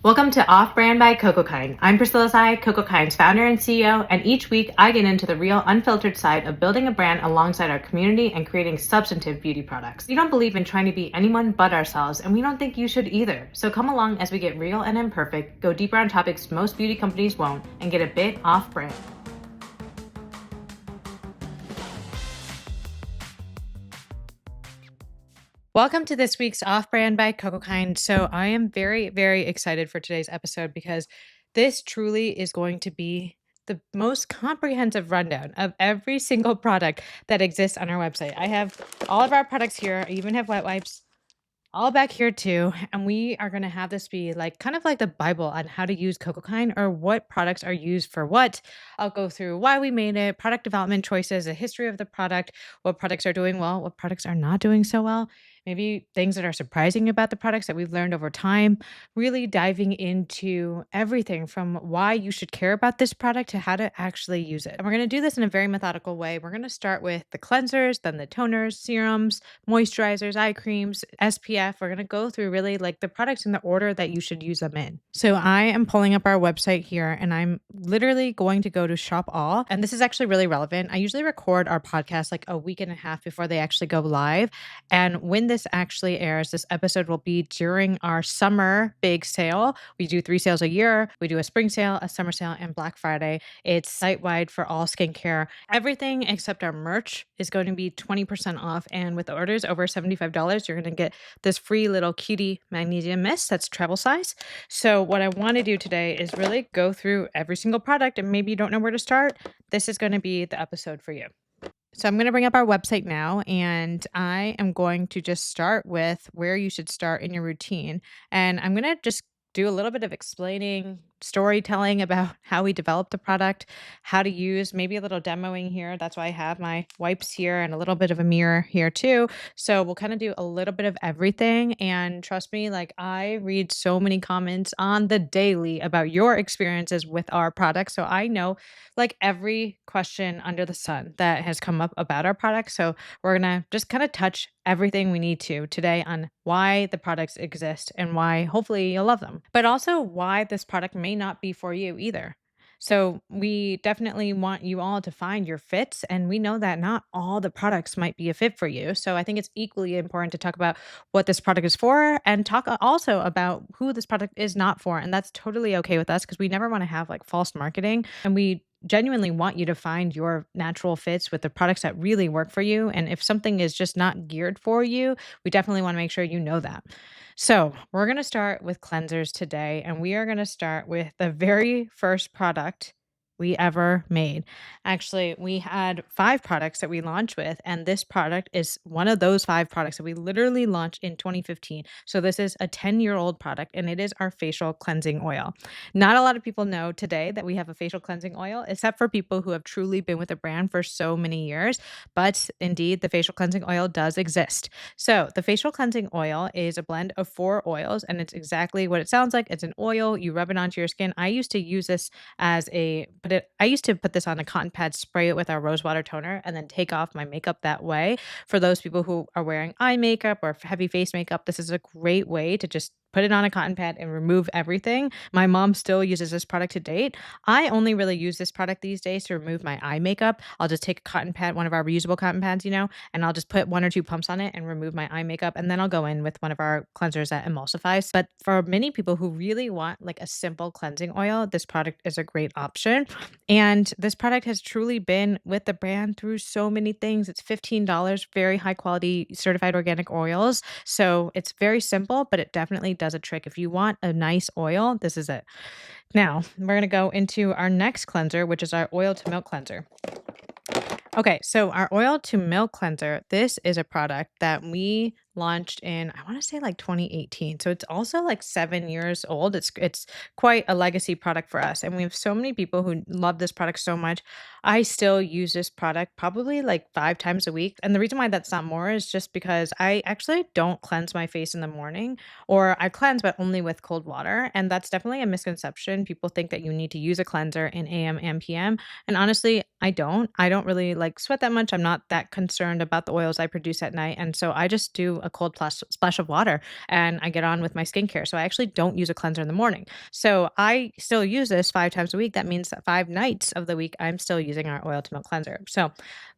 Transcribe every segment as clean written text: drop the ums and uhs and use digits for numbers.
Welcome to Off Brand by Cocokind. I'm Priscilla Tsai, Cocokind's founder and CEO, and each week I get into the real, unfiltered side of building a brand alongside our community and creating substantive beauty products. We don't believe in trying to be anyone but ourselves, and we don't think you should either. So come along as we get real and imperfect, go deeper on topics most beauty companies won't, and get a bit off brand. Welcome to this week's Off Brand by Cocokind. So I am very, very excited for today's episode because this truly is going to be the most comprehensive rundown of every single product that exists on our website. I have all of our products here. I even have wet wipes all back here too. And we are going to have this be like kind of like the Bible on how to use Cocokind or what products are used for what. I'll go through why we made it, product development choices, a history of the product, what products are doing well, what products are not doing so well, maybe things that are surprising about the products that we've learned over time, really diving into everything from why you should care about this product to how to actually use it. And we're going to do this in a very methodical way. We're going to start with the cleansers, then the toners, serums, moisturizers, eye creams, SPF. We're going to go through really like the products in the order that you should use them in. So I am pulling up our website here and I'm literally going to go to shop all. And this is actually really relevant. I usually record our podcast like a week and a half before they actually go live. And when this actually airs, this episode will be during our summer big sale. We do 3 sales a year. We do a spring sale, a summer sale, and Black Friday. It's site-wide for all skincare. Everything except our merch is going to be 20% off. And with orders over $75, you're going to get this free little cutie magnesium mist that's travel size. So what I want to do today is really go through every single product, and maybe you don't know where to start. This is going to be the episode for you. So I'm going to bring up our website now, and I am going to just start with where you should start in your routine. And I'm going to just do a little bit of explaining, storytelling about how we developed the product, how to use, maybe a little demoing here. That's why I have my wipes here and a little bit of a mirror here too. So we'll kind of do a little bit of everything. And trust me, like I read so many comments on the daily about your experiences with our products. So I know like every question under the sun that has come up about our product. So we're going to just kind of touch everything we need to today on why the products exist and why hopefully you'll love them, but also why this product may not be for you either. So we definitely want you all to find your fits, and we know that not all the products might be a fit for you. So I think it's equally important to talk about what this product is for and talk also about who this product is not for. And that's totally okay with us because we never want to have like false marketing, and we genuinely want you to find your natural fits with the products that really work for you. And if something is just not geared for you, we definitely want to make sure you know that. So, we're going to start with cleansers today, and we are going to start with the very first product we ever made. Actually, we had 5 products that we launched with, and this product is one of those 5 products that we literally launched in 2015. So, this is a 10-year-old product, and it is our facial cleansing oil. Not a lot of people know today that we have a facial cleansing oil, except for people who have truly been with the brand for so many years. But indeed, the facial cleansing oil does exist. So, the facial cleansing oil is a blend of 4 oils, and it's exactly what it sounds like. It's an oil, you rub it onto your skin. I used to use this as I used to put this on a cotton pad, spray it with our rose water toner, and then take off my makeup that way. For those people who are wearing eye makeup or heavy face makeup, this is a great way to just put it on a cotton pad and remove everything. My mom still uses this product to date. I only really use this product these days to remove my eye makeup. I'll just take a cotton pad, one of our reusable cotton pads, and I'll just put 1 or 2 pumps on it and remove my eye makeup. And then I'll go in with one of our cleansers that emulsifies. But for many people who really want like a simple cleansing oil, this product is a great option. And this product has truly been with the brand through so many things. It's $15, very high quality certified organic oils. So it's very simple, but it definitely does a trick. If you want a nice oil, this is it. Now, we're going to go into our next cleanser, which is our oil to milk cleanser. Okay, so our oil to milk cleanser, this is a product that we launched in, I want to say like 2018. So it's also like 7 years old. It's quite a legacy product for us. And we have so many people who love this product so much. I still use this product probably like 5 times a week. And the reason why that's not more is just because I actually don't cleanse my face in the morning, or I cleanse, but only with cold water. And that's definitely a misconception. People think that you need to use a cleanser in AM and PM. And honestly, I don't really, like, sweat that much. I'm not that concerned about the oils I produce at night, and so I just do a cold splash of water, and I get on with my skincare. So I actually don't use a cleanser in the morning. So I still use this 5 times a week. That means that 5 nights of the week, I'm still using our oil to milk cleanser. So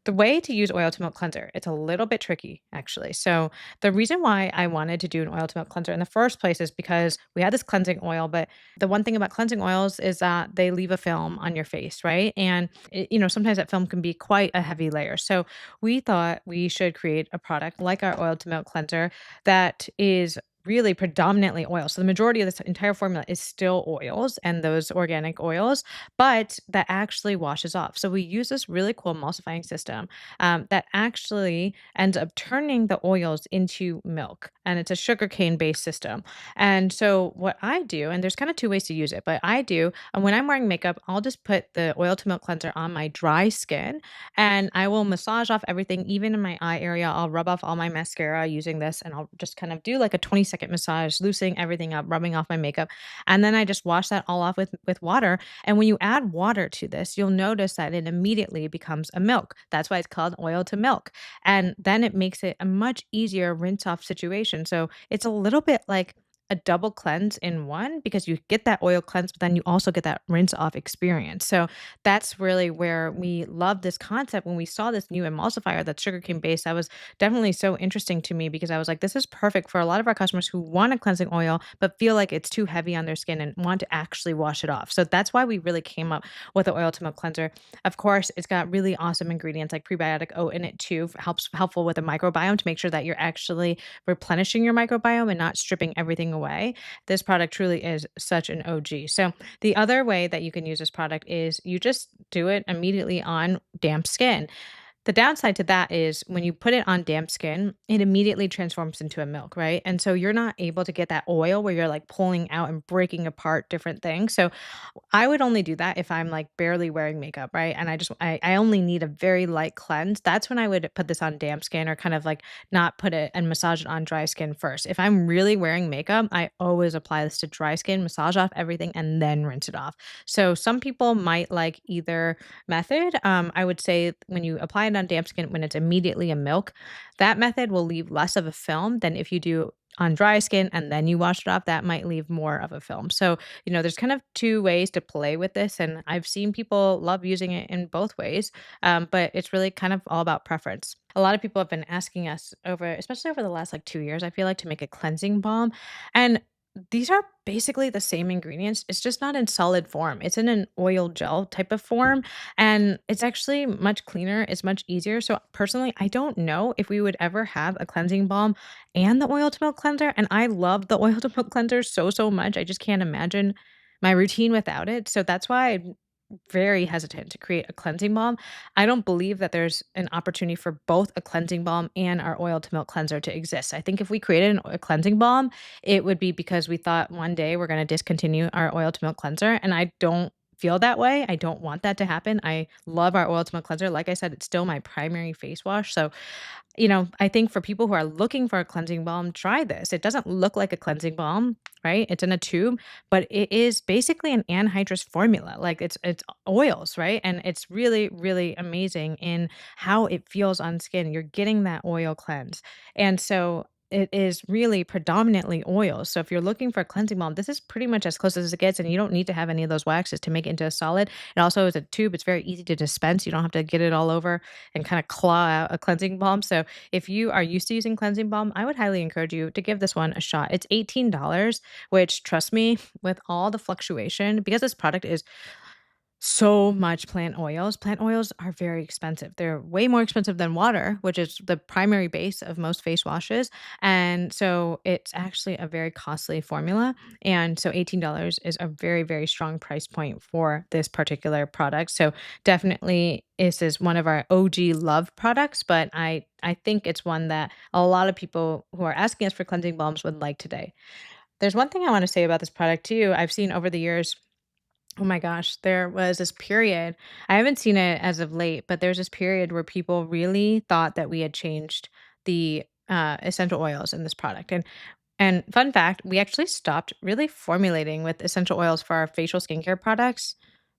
the way to use oil to milk cleanser, it's a little bit tricky, actually. So the reason why I wanted to do an oil to milk cleanser in the first place is because we had this cleansing oil, but the one thing about cleansing oils is that they leave a film on your face, right? And sometimes that film can be quite a heavy layer. So we thought we should create a product like our oil to milk cleanser that is really predominantly oil. So the majority of this entire formula is still oils and those organic oils, but that actually washes off. So we use this really cool emulsifying system that actually ends up turning the oils into milk. And it's a sugarcane based system. And so what I do, and there's kind of two ways to use it, but I do, and when I'm wearing makeup, I'll just put the oil to milk cleanser on my dry skin and I will massage off everything, even in my eye area. I'll rub off all my mascara using this and I'll just kind of do like a 20-second massage, loosening everything up, rubbing off my makeup. And then I just wash that all off with water. And when you add water to this, you'll notice that it immediately becomes a milk. That's why it's called oil to milk. And then it makes it a much easier rinse off situation. So it's a little bit like a double cleanse in one because you get that oil cleanse, but then you also get that rinse off experience. So that's really where we love this concept. When we saw this new emulsifier that's sugarcane based, that was definitely so interesting to me because I was like, this is perfect for a lot of our customers who want a cleansing oil, but feel like it's too heavy on their skin and want to actually wash it off. So that's why we really came up with the oil to milk cleanser. Of course, it's got really awesome ingredients like prebiotic oat in it too, helpful with the microbiome to make sure that you're actually replenishing your microbiome and not stripping everything away. This product truly is such an OG. So the other way that you can use this product is you just do it immediately on damp skin. The downside to that is when you put it on damp skin, it immediately transforms into a milk, right? And so you're not able to get that oil where you're like pulling out and breaking apart different things. So I would only do that if I'm, like, barely wearing makeup, right? And I only need a very light cleanse. That's when I would put this on damp skin or kind of, like, not put it and massage it on dry skin first. If I'm really wearing makeup, I always apply this to dry skin, massage off everything, and then rinse it off. So some people might like either method. I would say when you apply it on damp skin when it's immediately a milk, that method will leave less of a film than if you do on dry skin and then you wash it off, that might leave more of a film. So there's kind of two ways to play with this, and I've seen people love using it in both ways. But it's really kind of all about preference. A lot of people have been asking us over, especially over the last like 2 years, I feel like, to make a cleansing balm. And these are basically the same ingredients. It's just not in solid form. It's in an oil gel type of form. And it's actually much cleaner. It's much easier. So personally, I don't know if we would ever have a cleansing balm and the oil to milk cleanser. And I love the oil to milk cleanser so, so much. I just can't imagine my routine without it. So that's why I'm very hesitant to create a cleansing balm. I don't believe that there's an opportunity for both a cleansing balm and our oil to milk cleanser to exist. I think if we created a cleansing balm, it would be because we thought one day we're going to discontinue our oil to milk cleanser. And I don't feel that way. I don't want that to happen. I love our oil to milk cleanser. Like I said, it's still my primary face wash. So I think for people who are looking for a cleansing balm, try this. It doesn't look like a cleansing balm, right? It's in a tube, but it is basically an anhydrous formula. Like it's oils, right? And it's really, really amazing in how it feels on skin. You're getting that oil cleanse. And so it is really predominantly oils. So if you're looking for a cleansing balm, this is pretty much as close as it gets. And you don't need to have any of those waxes to make it into a solid. It also is a tube. It's very easy to dispense. You don't have to get it all over and kind of claw out a cleansing balm. So if you are used to using cleansing balm, I would highly encourage you to give this one a shot. It's $18, which, trust me, with all the fluctuation, because this product is so much plant oils. Plant oils are very expensive. They're way more expensive than water, which is the primary base of most face washes. And so it's actually a very costly formula. And so $18 is a very, very strong price point for this particular product. So definitely this is one of our OG love products, but I think it's one that a lot of people who are asking us for cleansing balms would like today. There's one thing I want to say about this product too. I've seen over the years, oh my gosh, there was this period. I haven't seen it as of late, but there's this period where people really thought that we had changed the essential oils in this product. And fun fact, we actually stopped really formulating with essential oils for our facial skincare products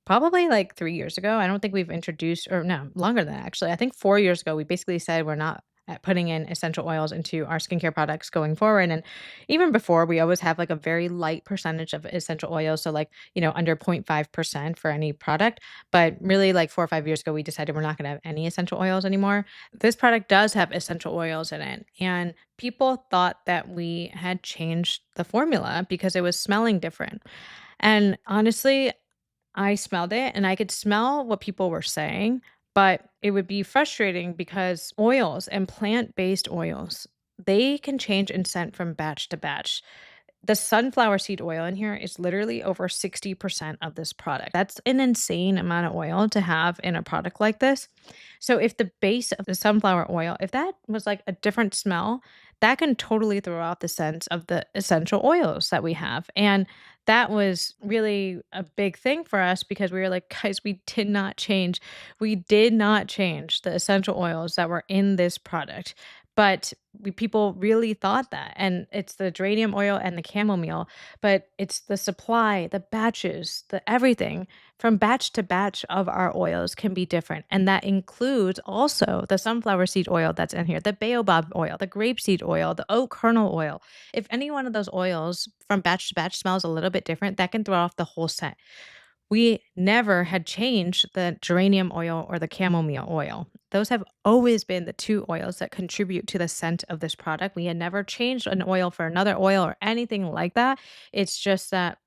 Probably like 3 years ago. I don't think we've introduced, or no, longer than that, actually. I think 4 years ago, we basically said we're not putting in essential oils into our skincare products going forward. And even before, we always have like a very light percentage of essential oils. So, like, under 0.5% for any product. But really, like 4 or 5 years ago, we decided we're not going to have any essential oils anymore. This product does have essential oils in it. And people thought that we had changed the formula because it was smelling different. And honestly, I smelled it and I could smell what people were saying, but it would be frustrating because oils and plant-based oils, they can change in scent from batch to batch. The sunflower seed oil in here is literally over 60% of this product. That's an insane amount of oil to have in a product like this. So if the base of the sunflower oil, if that was like a different smell, that can totally throw out the sense of the essential oils that we have. And that was really a big thing for us because we were like, guys, we did not change. We did not change the essential oils that were in this product. But people really thought that, and it's the geranium oil and the chamomile, but it's the supply, the batches, the everything from batch to batch of our oils can be different, and that includes also the sunflower seed oil that's in here, the baobab oil, the grapeseed oil, the oat kernel oil. If any one of those oils from batch to batch smells a little bit different, that can throw off the whole scent. We never had changed the geranium oil or the chamomile oil. Those have always been the two oils that contribute to the scent of this product. We had never changed an oil for another oil or anything like that. It's just that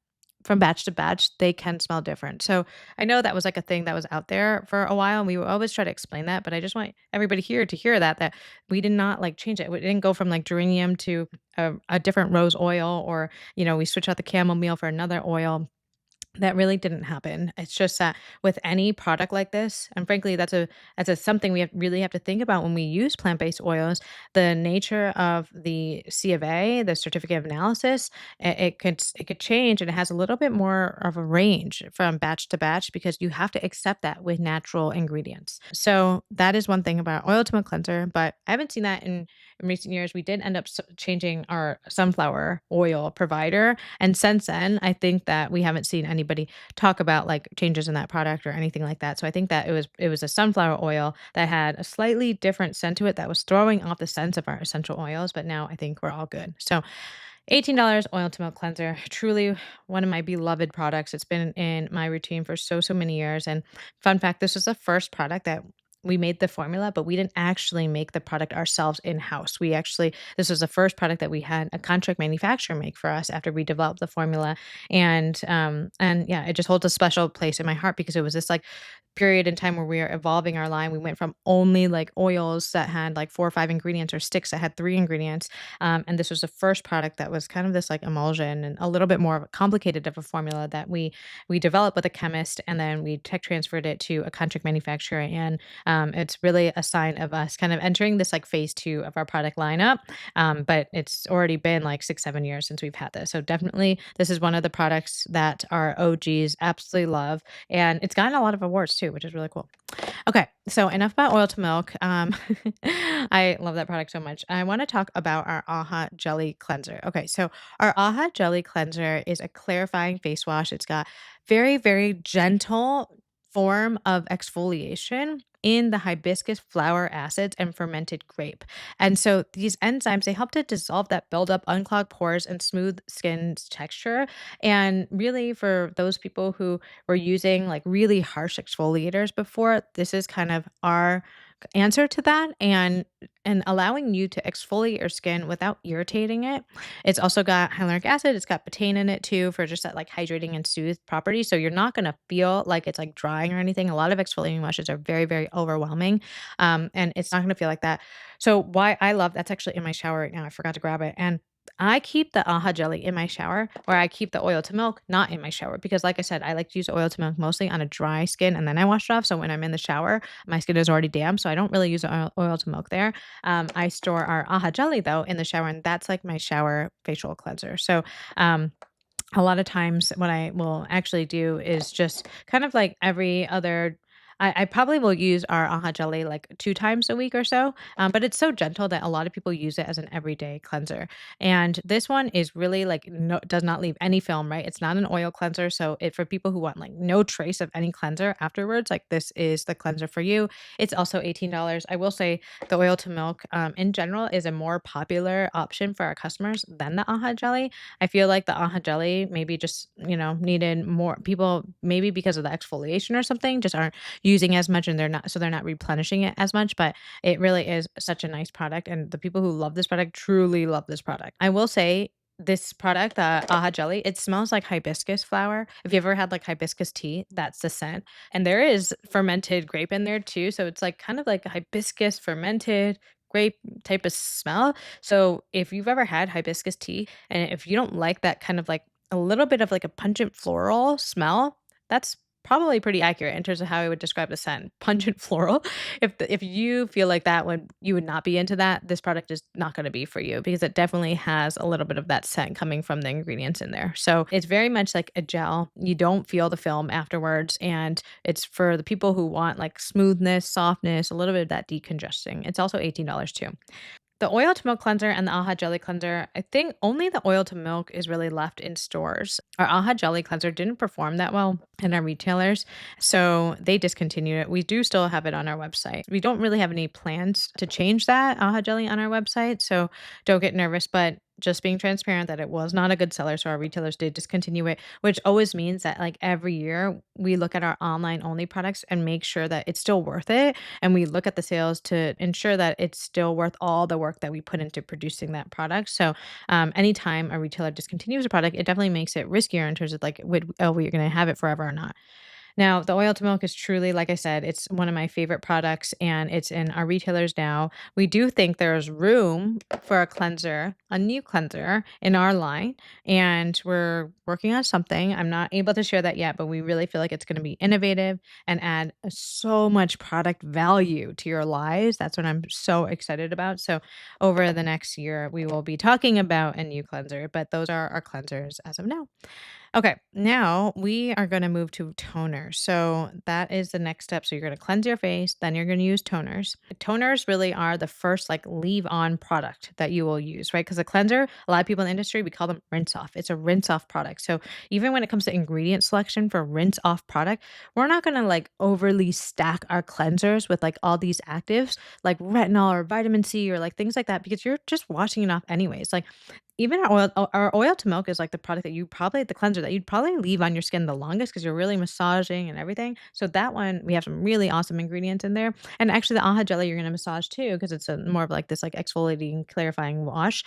from batch to batch, they can smell different. So I know that was like a thing that was out there for a while, and we would always try to explain that. But I just want everybody here to hear that we did not like change it. We didn't go from like geranium to a different rose oil, or we switch out the chamomile for another oil. That really didn't happen. It's just that with any product like this, and frankly, that's a something we really have to think about when we use plant-based oils. The nature of the C of A, the certificate of analysis, it could change, and it has a little bit more of a range from batch to batch because you have to accept that with natural ingredients. So that is one thing about oil to milk cleanser, but I haven't seen that in recent years. We did end up changing our sunflower oil provider, and since then, I think that we haven't seen anybody talk about like changes in that product or anything like that. So I think that it was a sunflower oil that had a slightly different scent to it that was throwing off the scents of our essential oils, but now I think we're all good. So $18 oil to milk cleanser, truly one of my beloved products. It's been in my routine for so many years. And fun fact, this was the first product that we made the formula, but we didn't actually make the product ourselves in house. This was the first product that we had a contract manufacturer make for us after we developed the formula. And yeah, it just holds a special place in my heart because it was this like period in time where we are evolving our line. We went from only like oils that had like 4 or 5 ingredients, or sticks that had 3 ingredients. And this was the first product that was kind of this like emulsion and a little bit more of a complicated of a formula that we developed with a chemist, and then we tech transferred it to a contract manufacturer. And it's really a sign of us kind of entering this like phase two of our product lineup. But it's already been like 6, 7 years since we've had this. So definitely this is one of the products that our OGs absolutely love. And it's gotten a lot of awards too, which is really cool. Okay, so enough about oil to milk. I love that product so much. I want to talk about our AHA Jelly Cleanser. Okay, so our AHA Jelly Cleanser is a clarifying face wash. It's got very gentle form of exfoliation in the hibiscus flower acids and fermented grape. And so these enzymes, they help to dissolve that buildup, unclog pores, and smooth skin's texture. And really, for those people who were using like really harsh exfoliators before, this is kind of our answer to that, and allowing you to exfoliate your skin without irritating it. It's also got hyaluronic acid, it's got betaine in it too for just that like hydrating and soothe property. So you're not going to feel like it's like drying or anything. A lot of exfoliating washes are very overwhelming. And it's not going to feel like that. So why I love that's actually in my shower right now. I forgot to grab it. And I keep the AHA jelly in my shower, or I keep the oil to milk not in my shower because, like I said, I like to use oil to milk mostly on a dry skin and then I wash it off. So when I'm in the shower, my skin is already damp. So I don't really use oil to milk there. I store our AHA jelly though in the shower, and that's like my shower facial cleanser. So, um, a lot of times what I will actually do is just kind of like every other I probably will use our AHA jelly like 2 times a week or so, but it's so gentle that a lot of people use it as an everyday cleanser. And this one is really like no, does not leave any film, right? It's not an oil cleanser, so it for people who want like no trace of any cleanser afterwards, like this is the cleanser for you. It's also $18. I will say the oil to milk in general is a more popular option for our customers than the AHA jelly. I feel like the AHA jelly maybe just, needed more people maybe because of the exfoliation or something just aren't using as much and they're not replenishing it as much, but it really is such a nice product and the people who love this product truly love this product. I will say this product, the AHA jelly, it smells like hibiscus flower. If you ever had like hibiscus tea, that's the scent. And there is fermented grape in there too. So it's like kind of like a hibiscus fermented grape type of smell. So if you've ever had hibiscus tea and if you don't like that kind of like a little bit of like a pungent floral smell, that's probably pretty accurate in terms of how I would describe the scent. Pungent floral. If you feel like that would you would not be into that, this product is not gonna be for you because it definitely has a little bit of that scent coming from the ingredients in there. So, it's very much like a gel. You don't feel the film afterwards, and it's for the people who want, like, smoothness, softness, a little bit of that decongesting. It's also $18 too. The oil to milk cleanser and the AHA jelly cleanser, I think only the oil to milk is really left in stores. Our AHA jelly cleanser didn't perform that well in our retailers, so they discontinued it. We do still have it on our website. We don't really have any plans to change that AHA jelly on our website, so don't get nervous, but just being transparent that it was not a good seller, so our retailers did discontinue it, which always means that like every year we look at our online only products and make sure that it's still worth it and we look at the sales to ensure that it's still worth all the work that we put into producing that product. So, anytime a retailer discontinues a product, it definitely makes it riskier in terms of like, are we going to have it forever or not? Now, the oil to milk is truly, like I said, it's one of my favorite products and it's in our retailers now. We do think there's room for a cleanser, a new cleanser in our line, and we're working on something. I'm not able to share that yet, but we really feel like it's going to be innovative and add so much product value to your lives. That's what I'm so excited about. So, over the next year, we will be talking about a new cleanser, but those are our cleansers as of now. Okay, now we are going to move to toners. So that is the next step. So you're going to cleanse your face, then you're going to use toners. Toners really are the first like leave on product that you will use, right? Because a cleanser, a lot of people in the industry, we call them rinse off. It's a rinse off product. So even when it comes to ingredient selection for rinse off product, we're not going to like overly stack our cleansers with like all these actives like retinol or vitamin C or like things like that because you're just washing it off anyways. Like even our oil to milk is like the product that you probably the cleanser that you'd probably leave on your skin the longest because 'cause you're really massaging and everything. So that one, we have some really awesome ingredients in there. And actually the AHA jelly you're gonna massage too because it's a more of like this like exfoliating, clarifying wash.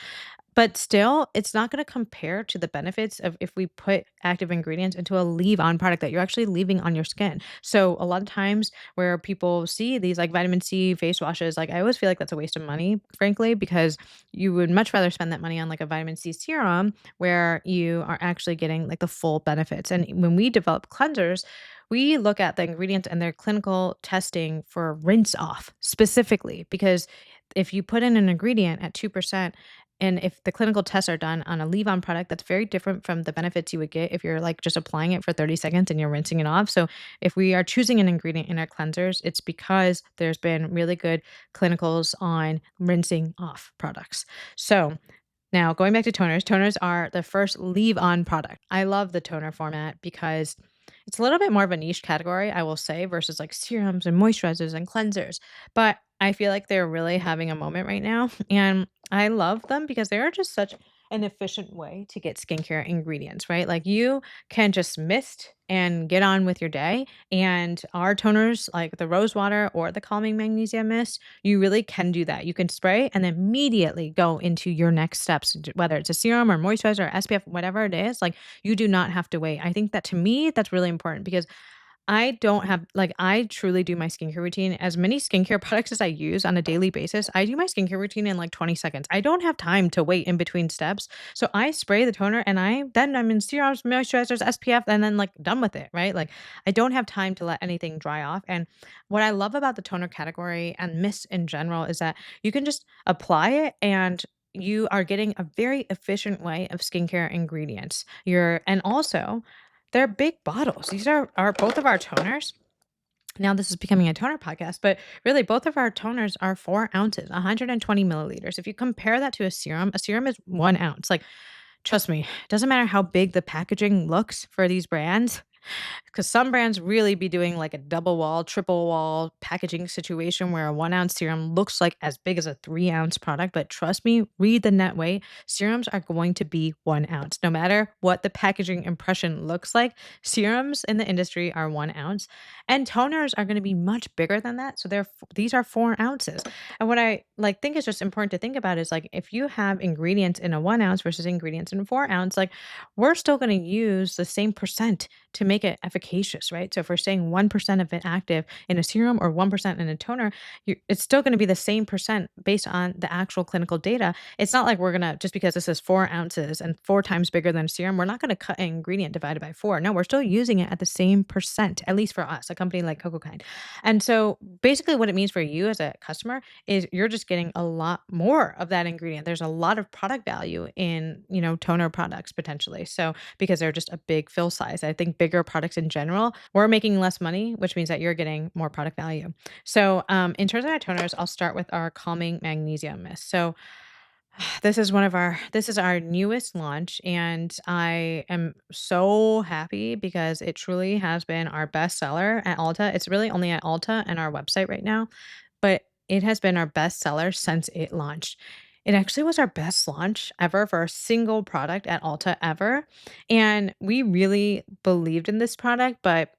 But still, it's not gonna compare to the benefits of if we put active ingredients into a leave-on product that you're actually leaving on your skin. So a lot of times where people see these like vitamin C face washes, like I always feel like that's a waste of money, frankly, because you would much rather spend that money on like a vitamin C serum where you are actually getting like the full benefits. And when we develop cleansers, we look at the ingredients and their clinical testing for rinse off specifically because if you put in an ingredient at 2% and if the clinical tests are done on a leave-on product, that's very different from the benefits you would get if you're like just applying it for 30 seconds and you're rinsing it off. So if we are choosing an ingredient in our cleansers, it's because there's been really good clinicals on rinsing off products. So now going back to toners, toners are the first leave-on product. I love the toner format because it's a little bit more of a niche category, I will say, versus like serums and moisturizers and cleansers. But I feel like they're really having a moment right now. And I love them because they are just such an efficient way to get skincare ingredients, right? Like you can just mist and get on with your day. And our toners, like the rose water or the calming magnesium mist, you really can do that. You can spray and then immediately go into your next steps, whether it's a serum or moisturizer or SPF, whatever it is. Like you do not have to wait. I think that to me, that's really important because I don't have like, I truly do my skincare routine. As many skincare products as I use on a daily basis, I do my skincare routine in like 20 seconds. I don't have time to wait in between steps. So I spray the toner and I'm in serums, moisturizers, SPF, and then like done with it, right? Like I don't have time to let anything dry off. And what I love about the toner category and mist in general is that you can just apply it and you are getting a very efficient way of skincare ingredients. And also they're big bottles. These are both of our toners. Now this is becoming a toner podcast, but really both of our toners are 4 ounces, 120 milliliters. If you compare that to a serum is 1 ounce. Like, trust me, it doesn't matter how big the packaging looks for these brands, because some brands really be doing like a double wall, triple wall packaging situation where a 1 ounce serum looks like as big as a 3 ounce product. But trust me, read the net weight. Serums are going to be 1 ounce. No matter what the packaging impression looks like, serums in the industry are 1 ounce. And toners are going to be much bigger than that. So these are 4 ounces. And what I like think is just important to think about is like if you have ingredients in a 1 ounce versus ingredients in a 4 ounce, like we're still going to use the same percent to make it efficacious, right? So if we're saying 1% of it active in a serum or 1% in a toner, it's still going to be the same percent based on the actual clinical data. It's not like we're going to, just because this is 4 ounces and 4 times bigger than a serum, we're not going to cut an ingredient divided by four. No, we're still using it at the same percent, at least for us, a company like Cocokind. And so basically what it means for you as a customer is you're just getting a lot more of that ingredient. There's a lot of product value in, toner products potentially. So because they're just a big fill size. I think bigger products in general, we're making less money, which means that you're getting more product value. So, in terms of our toners, I'll start with our calming magnesium mist. So, this is our newest launch, and I am so happy because it truly has been our best seller at Ulta. It's really only at Ulta and our website right now, but it has been our best seller since it launched. It actually was our best launch ever for a single product at Ulta ever. And we really believed in this product, but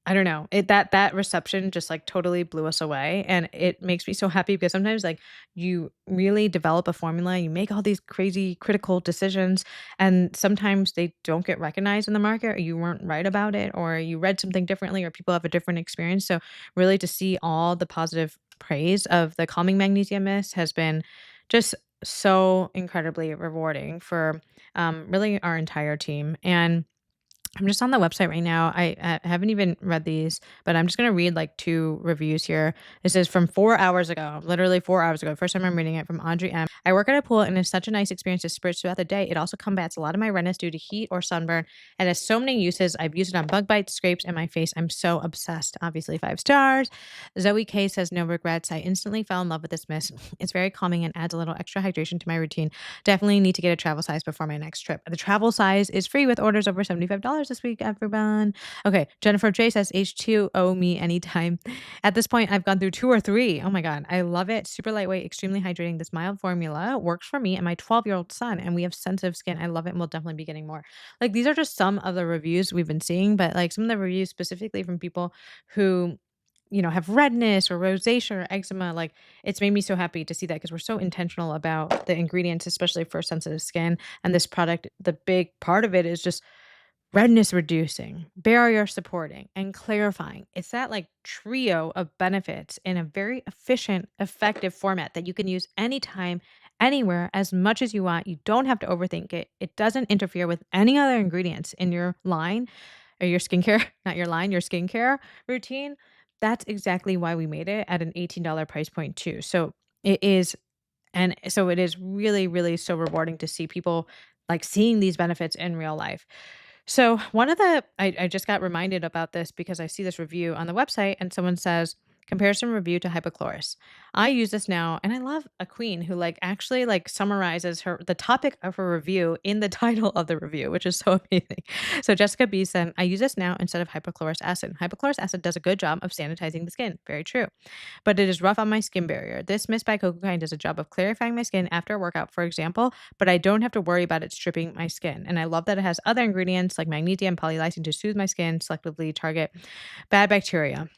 I don't know. That reception just, like, totally blew us away, and it makes me so happy because sometimes, like, you really develop a formula, you make all these crazy critical decisions, and sometimes they don't get recognized in the market, or you weren't right about it, or you read something differently, or people have a different experience. So, really to see all the positive praise of the calming magnesium mist has been just so incredibly rewarding for, really our entire team, and I'm just on the website right now. I haven't even read these, but I'm just gonna read like two reviews here. This is from 4 hours ago, literally 4 hours ago. First time I'm reading it from Audrey M. I work at a pool and it's such a nice experience to spritz throughout the day. It also combats a lot of my redness due to heat or sunburn and has so many uses. I've used it on bug bites, scrapes, and my face. I'm so obsessed. Obviously, 5 stars. Zoe K says no regrets. I instantly fell in love with this mist. It's very calming and adds a little extra hydration to my routine. Definitely need to get a travel size before my next trip. The travel size is free with orders over $75 this week, everyone. Okay, Jennifer J says H2O me anytime. At this point, I've gone through two or three. Oh my God, I love it. Super lightweight, extremely hydrating. This mild formula works for me and my 12-year-old son, and we have sensitive skin. I love it and we'll definitely be getting more. Like, these are just some of the reviews we've been seeing, but like some of the reviews specifically from people who have redness or rosacea or eczema. Like, it's made me so happy to see that because we're so intentional about the ingredients, especially for sensitive skin. And this product, the big part of it is just redness reducing, barrier supporting, and clarifying. It's that like trio of benefits in a very efficient, effective format that you can use anytime, anywhere, as much as you want. You don't have to overthink it. It doesn't interfere with any other ingredients in your line or your skincare, not your line, your skincare routine. That's exactly why we made it at an $18 price point too. So it is really, really so rewarding to see people like seeing these benefits in real life. So I just got reminded about this because I see this review on the website and someone says comparison review to hypochlorous. I use this now and I love a queen who like actually like summarizes the topic of her review in the title of the review, which is so amazing. So Jessica B said, I use this now instead of hypochlorous acid. Hypochlorous acid does a good job of sanitizing the skin. Very true. But it is rough on my skin barrier. This mist by Cocokind does a job of clarifying my skin after a workout, for example, but I don't have to worry about it stripping my skin. And I love that it has other ingredients like magnesium, polylysine to soothe my skin, selectively target bad bacteria.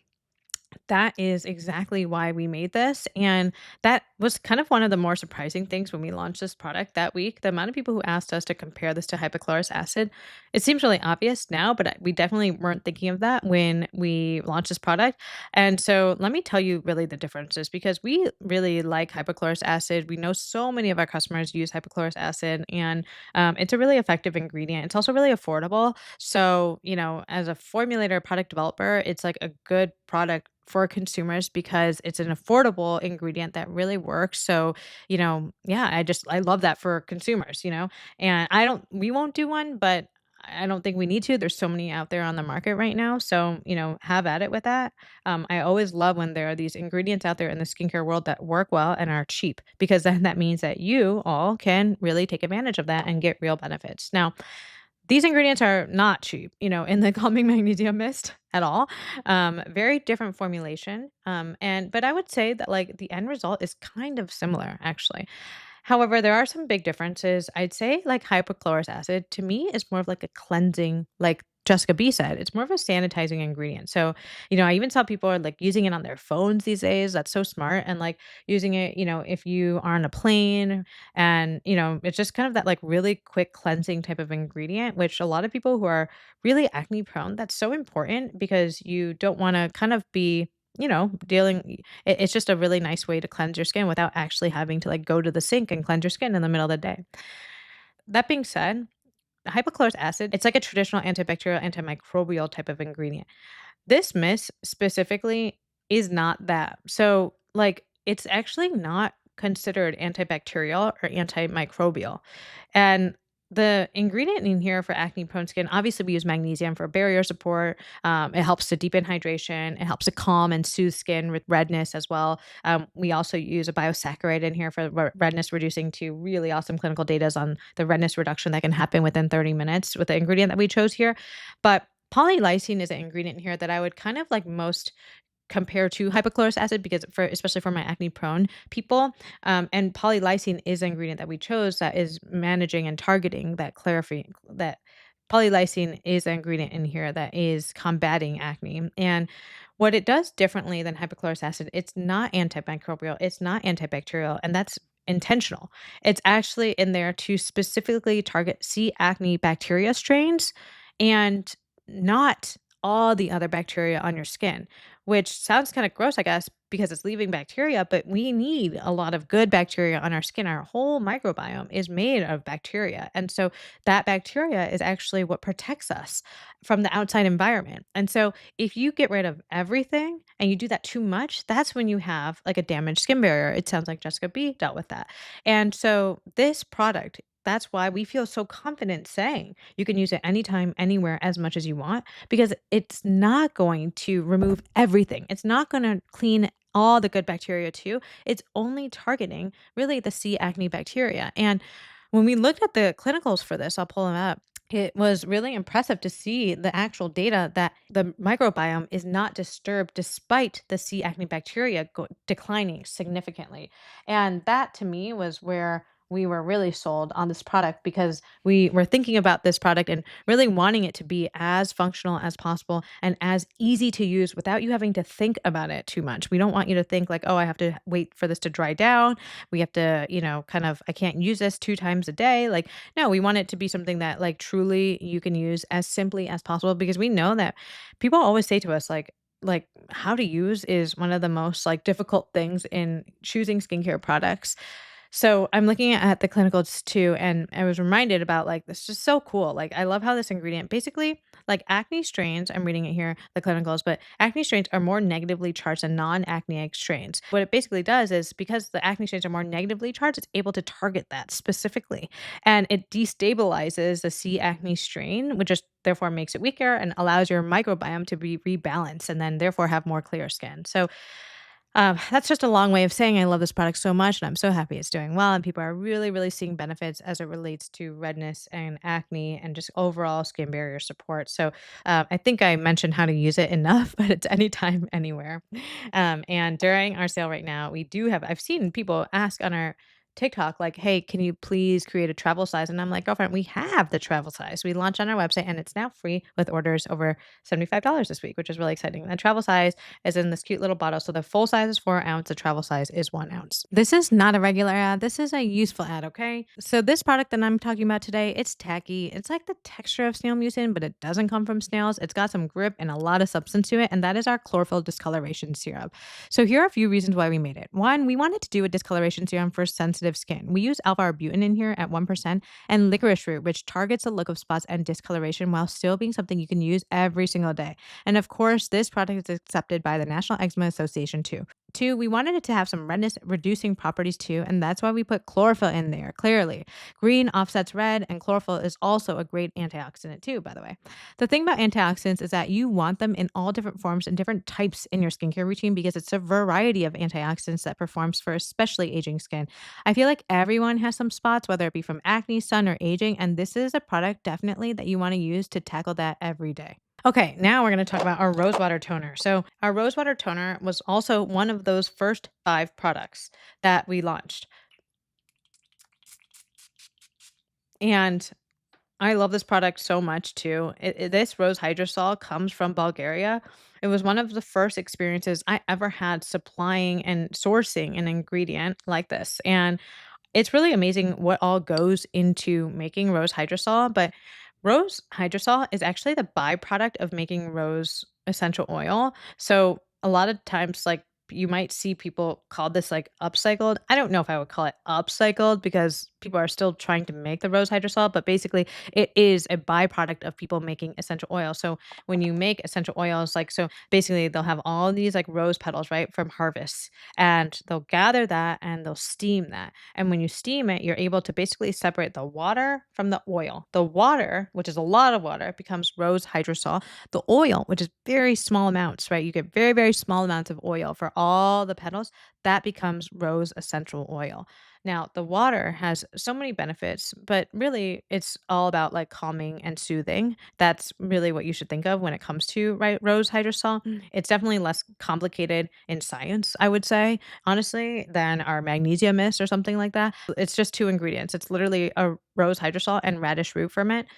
That is exactly why we made this, and that was kind of one of the more surprising things when we launched this product that week. The amount of people who asked us to compare this to hypochlorous acid, it seems really obvious now, but we definitely weren't thinking of that when we launched this product. And so let me tell you really the differences because we really like hypochlorous acid. We know so many of our customers use hypochlorous acid, and it's a really effective ingredient. It's also really affordable. So, as a formulator, product developer, it's like a good product for consumers because it's an affordable ingredient that really works. So, yeah, I love that for consumers, and we won't do one, but I don't think we need to. There's so many out there on the market right now. So, have at it with that. I always love when there are these ingredients out there in the skincare world that work well and are cheap, because then that means that you all can really take advantage of that and get real benefits. Now, these ingredients are not cheap, in the calming magnesium mist at all. Very different formulation. But I would say that like the end result is kind of similar actually. However, there are some big differences. I'd say like hypochlorous acid to me is more of like a cleansing, like Jessica B said, it's more of a sanitizing ingredient. So, I even saw people are like using it on their phones these days. That's so smart. And like using it, if you are on a plane and, it's just kind of that like really quick cleansing type of ingredient, which a lot of people who are really acne prone, that's so important because you don't want to kind of be it's just a really nice way to cleanse your skin without actually having to like go to the sink and cleanse your skin in the middle of the day. That being said, hypochlorous acid, it's like a traditional antibacterial, antimicrobial type of ingredient. This mist specifically is not that. So, like, it's actually not considered antibacterial or antimicrobial. And the ingredient in here for acne prone skin, obviously, we use magnesium for barrier support. It helps to deepen hydration. It helps to calm and soothe skin with redness as well. We also use a biosaccharide in here for redness reducing to really awesome clinical data on the redness reduction that can happen within 30 minutes with the ingredient that we chose here. But polylysine is an ingredient here that I would kind of like most compare to hypochlorous acid because for especially for my acne prone people, and polylysine is an ingredient that we chose that is managing and targeting that clarifying that polylysine is an ingredient in here that is combating acne. And what it does differently than hypochlorous acid, it's not antimicrobial, it's not antibacterial, and that's intentional. It's actually in there to specifically target C. acne bacteria strains and not all the other bacteria on your skin, which sounds kind of gross, I guess, because it's leaving bacteria, but we need a lot of good bacteria on our skin. Our whole microbiome is made of bacteria. And so that bacteria is actually what protects us from the outside environment. And so if you get rid of everything and you do that too much, that's when you have like a damaged skin barrier. It sounds like Jessica B dealt with that. And so this product, that's why we feel so confident saying you can use it anytime, anywhere, as much as you want, because it's not going to remove everything. It's not going to clean all the good bacteria too. It's only targeting really the C. acne bacteria. And when we looked at the clinicals for this, I'll pull them up. It was really impressive to see the actual data that the microbiome is not disturbed despite the C. acne bacteria declining significantly. And that to me was where we were really sold on this product because we were thinking about this product and really wanting it to be as functional as possible and as easy to use without you having to think about it too much. We don't want you to think like, oh, I have to wait for this to dry down. We have to, kind of, I can't use this 2 times a day. Like, no, we want it to be something that like truly you can use as simply as possible because we know that people always say to us like how to use is one of the most like difficult things in choosing skincare products. So I'm looking at the clinicals too, and I was reminded about like this is so cool. Like I love how this ingredient basically like acne strains, I'm reading it here, the clinicals, but acne strains are more negatively charged than non-acneic strains. What it basically does is because the acne strains are more negatively charged, it's able to target that specifically. And it destabilizes the C. acne strain, which just therefore makes it weaker and allows your microbiome to be rebalanced and then therefore have more clear skin. So that's just a long way of saying I love this product so much, and I'm so happy it's doing well, and people are really, really seeing benefits as it relates to redness and acne and just overall skin barrier support. So I think I mentioned how to use it enough, but it's anytime, anywhere. And during our sale right now, we do have, I've seen people ask on our TikTok, like, hey, can you please create a travel size? And I'm like, girlfriend, we have the travel size. We launched on our website and it's now free with orders over $75 this week, which is really exciting. The travel size is in this cute little bottle. So the full size is 4 ounce, the travel size is 1 ounce. This is not a regular ad. This is a useful ad, okay? So this product that I'm talking about today, it's tacky. It's like the texture of snail mucin, but it doesn't come from snails. It's got some grip and a lot of substance to it, and that is our chlorophyll discoloration serum. So here are a few reasons why we made it. One, we wanted to do a discoloration serum for sensitive skin. We use alpha-arbutin in here at 1% and licorice root, which targets the look of spots and discoloration while still being something you can use every single day. And of course, this product is accepted by the National Eczema Association too. Two, we wanted it to have some redness reducing properties too, and that's why we put chlorophyll in there, clearly. Green offsets red, and chlorophyll is also a great antioxidant too, by the way. The thing about antioxidants is that you want them in all different forms and different types in your skincare routine because it's a variety of antioxidants that performs for especially aging skin. I feel like everyone has some spots, whether it be from acne, sun, or aging, and this is a product definitely that you want to use to tackle that every day. Okay, now we're going to talk about our rosewater toner. So, our rosewater toner was also one of those first 5 products that we launched. And I love this product so much too. This rose hydrosol comes from Bulgaria. It was one of the first experiences I ever had supplying and sourcing an ingredient like this. And it's really amazing what all goes into making rose hydrosol, but rose hydrosol is actually the byproduct of making rose essential oil. So a lot of times, like you might see people call this like upcycled. I don't know if I would call it upcycled because people are still trying to make the rose hydrosol, but basically it is a byproduct of people making essential oil. So when you make essential oils, like so basically they'll have all these like rose petals, right, from harvest, and they'll gather that and they'll steam that. And when you steam it, you're able to basically separate the water from the oil. The water, which is a lot of water, becomes rose hydrosol. The oil, which is very small amounts, right? You get very, very small amounts of oil for all the petals. That becomes rose essential oil. Now, the water has so many benefits, but really it's all about like calming and soothing. That's really what you should think of when it comes to right rose hydrosol. It's definitely less complicated in science, I would say, honestly, than our magnesium mist or something like that. It's just 2 ingredients. It's literally a rose hydrosol and radish root ferment.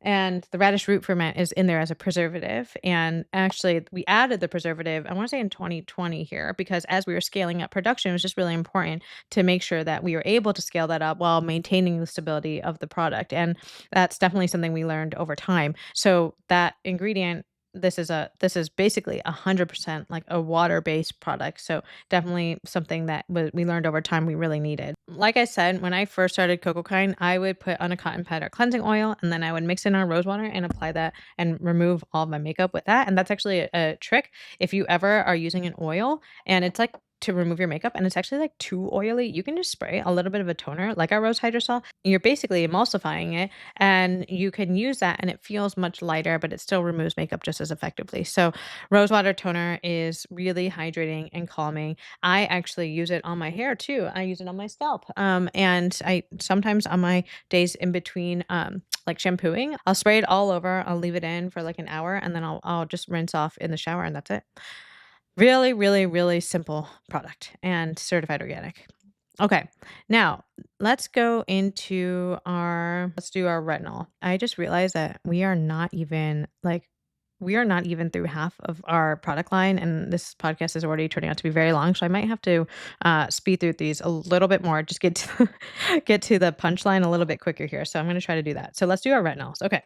And the radish root ferment is in there as a preservative. And actually, we added the preservative, I want to say in 2020 here, because as we were scaling up production, it was just really important to make sure that we were able to scale that up while maintaining the stability of the product. And that's definitely something we learned over time. So that ingredient, this is basically 100% like a water-based product. So definitely something that we learned over time we really needed. Like I said, when I first started Cocokind, I would put on a cotton pad or cleansing oil, and then I would mix in our rose water and apply that and remove all of my makeup with that. And that's actually a trick if you ever are using an oil and it's like to remove your makeup and it's actually like too oily, you can just spray a little bit of a toner like our rose hydrosol. You're basically emulsifying it and you can use that and it feels much lighter, but it still removes makeup just as effectively. So rose water toner is really hydrating and calming. I actually use it on my hair too. I use it on my scalp. And I sometimes on my days in between like shampooing, I'll spray it all over. I'll leave it in for like an hour and then I'll just rinse off in the shower and that's it. Really, really, really simple product and certified organic. Okay. Now, let's do our retinol. I just realized that we are not even through half of our product line, and this podcast is already turning out to be very long. So I might have to speed through these a little bit more, just get to get to the punchline a little bit quicker here. So I'm going to try to do that. So let's do our retinols. Okay,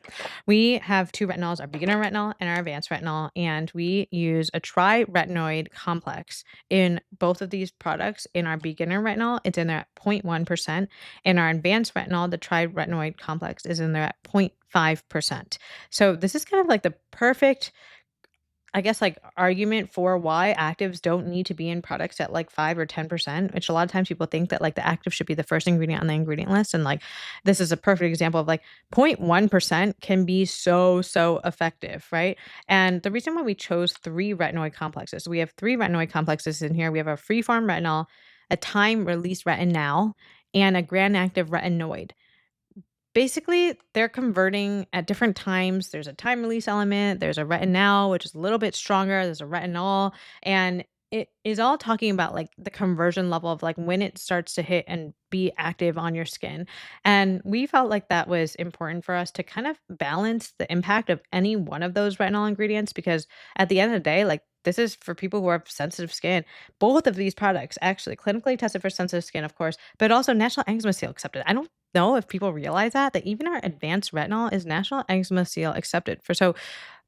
we have 2 retinols: our beginner retinol and our advanced retinol, and we use a tri-retinoid complex in both of these products. In our beginner retinol, it's in there at 0.1%. In our advanced retinol, the tri-retinoid complex is in there at 0.5%. So this is kind of like the perfect, I guess, like argument for why actives don't need to be in products at like 5 or 10%, which a lot of times people think that like the active should be the first ingredient on the ingredient list. And like this is a perfect example of like 0.1% can be so, so effective, right? And the reason why we chose 3 retinoid complexes, we have 3 retinoid complexes in here. We have a freeform retinol, a time release retinol, and a grand active retinoid. Basically, they're converting at different times. There's a time release element, there's a retinol, which is a little bit stronger, there's a retinol, and it is all talking about like the conversion level of like when it starts to hit and be active on your skin. And we felt like that was important for us to kind of balance the impact of any one of those retinol ingredients because at the end of the day, like this is for people who have sensitive skin. Both of these products actually clinically tested for sensitive skin, of course, but also National Eczema Seal accepted. I don't know if people realize that even our advanced retinol is National Eczema Seal accepted for. So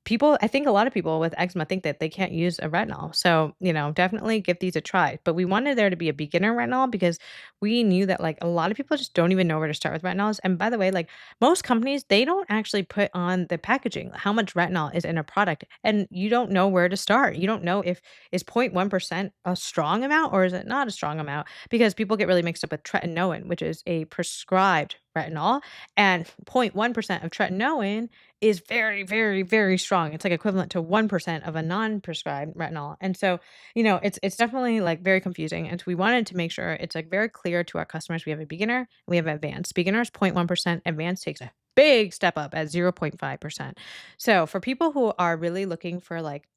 people I think a lot of people with eczema think that they can't use a retinol. So, definitely give these a try. But we wanted there to be a beginner retinol because we knew that like a lot of people just don't even know where to start with retinols. And by the way, like most companies, they don't actually put on the packaging how much retinol is in a product. And you don't know where to start. You don't know if is 0.1% a strong amount or is it not a strong amount because people get really mixed up with tretinoin, which is a prescribed retinol, and 0.1% of tretinoin is very, very, very strong. It's like equivalent to 1% of a non-prescribed retinol. And so, it's definitely like very confusing. And so we wanted to make sure it's like very clear to our customers. We have a beginner, and we have advanced. Beginners 0.1%, advanced takes a big step up at 0.5%. So for people who are really looking for like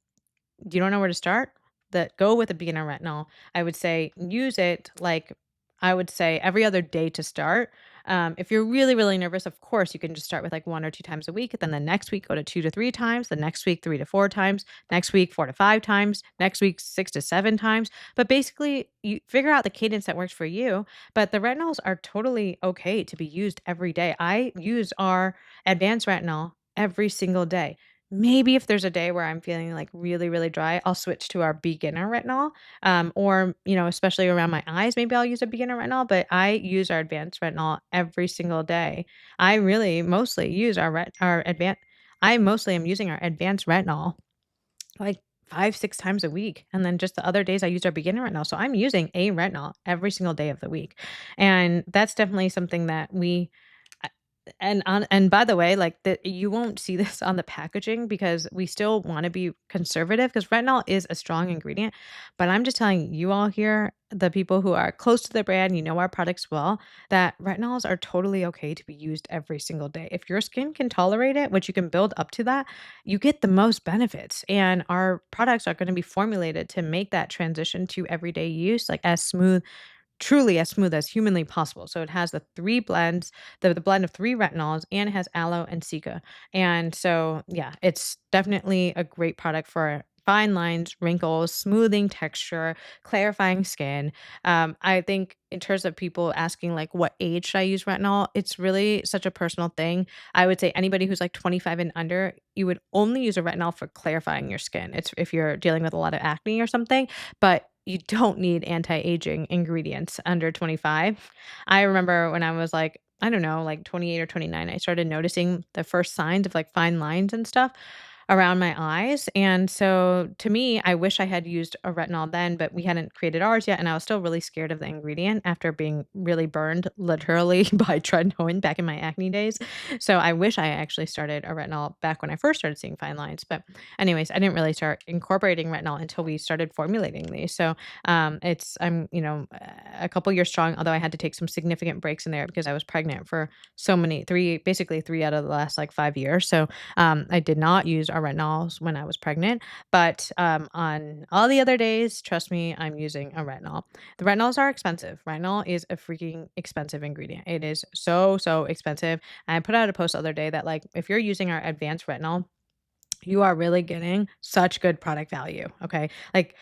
you don't know where to start, that go with a beginner retinol. I would say use it like I would say every other day to start. If you're really, really nervous, of course, you can just start with like 1 or 2 times a week. Then the next week, go to 2 to 3 times. The next week, 3 to 4 times. Next week, 4 to 5 times. Next week, 6 to 7 times. But basically, you figure out the cadence that works for you. But the retinols are totally okay to be used every day. I use our advanced retinol every single day. Maybe if there's a day where I'm feeling like really, really dry, I'll switch to our beginner retinol. Or, especially around my eyes, maybe I'll use a beginner retinol, but I use our advanced retinol every single day. I really mostly use our advanced, I mostly am using our advanced retinol like 5, 6 times a week. And then just the other days I use our beginner retinol. So I'm using a retinol every single day of the week. And that's definitely something that I- and by the way, like that you won't see this on the packaging because we still want to be conservative because retinol is a strong ingredient. But I'm just telling you all here, the people who are close to the brand, you know our products well, that retinols are totally okay to be used every single day. If your skin can tolerate it, which you can build up to that, you get the most benefits. And our products are going to be formulated to make that transition to everyday use like as smooth truly as smooth as humanly possible. So it has the 3 blends, the blend of 3 retinols, and it has aloe and cica. And so, yeah, it's definitely a great product for fine lines, wrinkles, smoothing texture, clarifying skin. I think in terms of people asking like what age should I use retinol, it's really such a personal thing. I would say anybody who's like 25 and under, you would only use a retinol for clarifying your skin. It's if you're dealing with a lot of acne or something, but you don't need anti-aging ingredients under 25. I remember when I was like, I don't know, like 28 or 29, I started noticing the first signs of like fine lines and stuff around my eyes. And so to me, I wish I had used a retinol then, but we hadn't created ours yet. And I was still really scared of the ingredient after being really burned literally by tretinoin back in my acne days. So I wish I actually started a retinol back when I first started seeing fine lines. But anyways, I didn't really start incorporating retinol until we started formulating these. So I'm, a couple years strong, although I had to take some significant breaks in there because I was pregnant for basically 3 out of the last like 5 years. So I did not use our retinols when I was pregnant, but on all the other days, trust me, I'm using a retinol. The retinols are expensive. Retinol is a freaking expensive ingredient. It is so, so expensive. And I put out a post the other day that like if you're using our advanced retinol, you are really getting such good product value. Okay. Like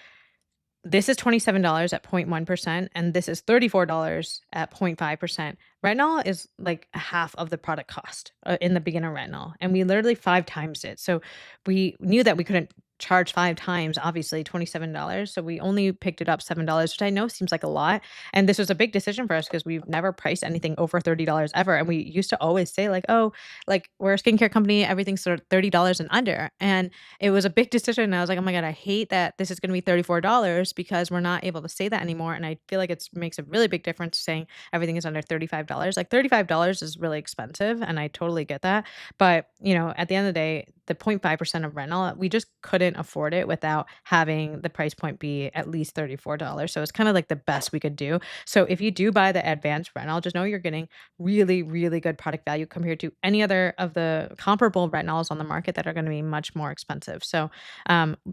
this is $27 at 0.1%, and this is $34 at 0.5%. Retinol is like half of the product cost in the beginner retinol, and we literally 5 times it. So we knew that we couldn't charge 5 times, obviously $27. So we only picked it up $7, which I know seems like a lot. And this was a big decision for us because we've never priced anything over $30 ever. And we used to always say, like, oh, like we're a skincare company, everything's sort of $30 and under. And it was a big decision. And I was like, oh my God, I hate that this is going to be $34 because we're not able to say that anymore. And I feel like it makes a really big difference saying everything is under $35. Like $35 is really expensive. And I totally get that. But, at the end of the day, the 0.5% of retinol, we just couldn't afford it without having the price point be at least $34. So it's kind of like the best we could do. So if you do buy the advanced retinol, just know you're getting really, really good product value compared to any other of the comparable retinols on the market that are going to be much more expensive. So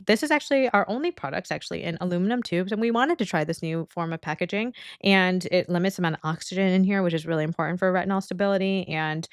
this is actually our only products actually in aluminum tubes. And we wanted to try this new form of packaging, and it limits the amount of oxygen in here, which is really important for retinol stability. And,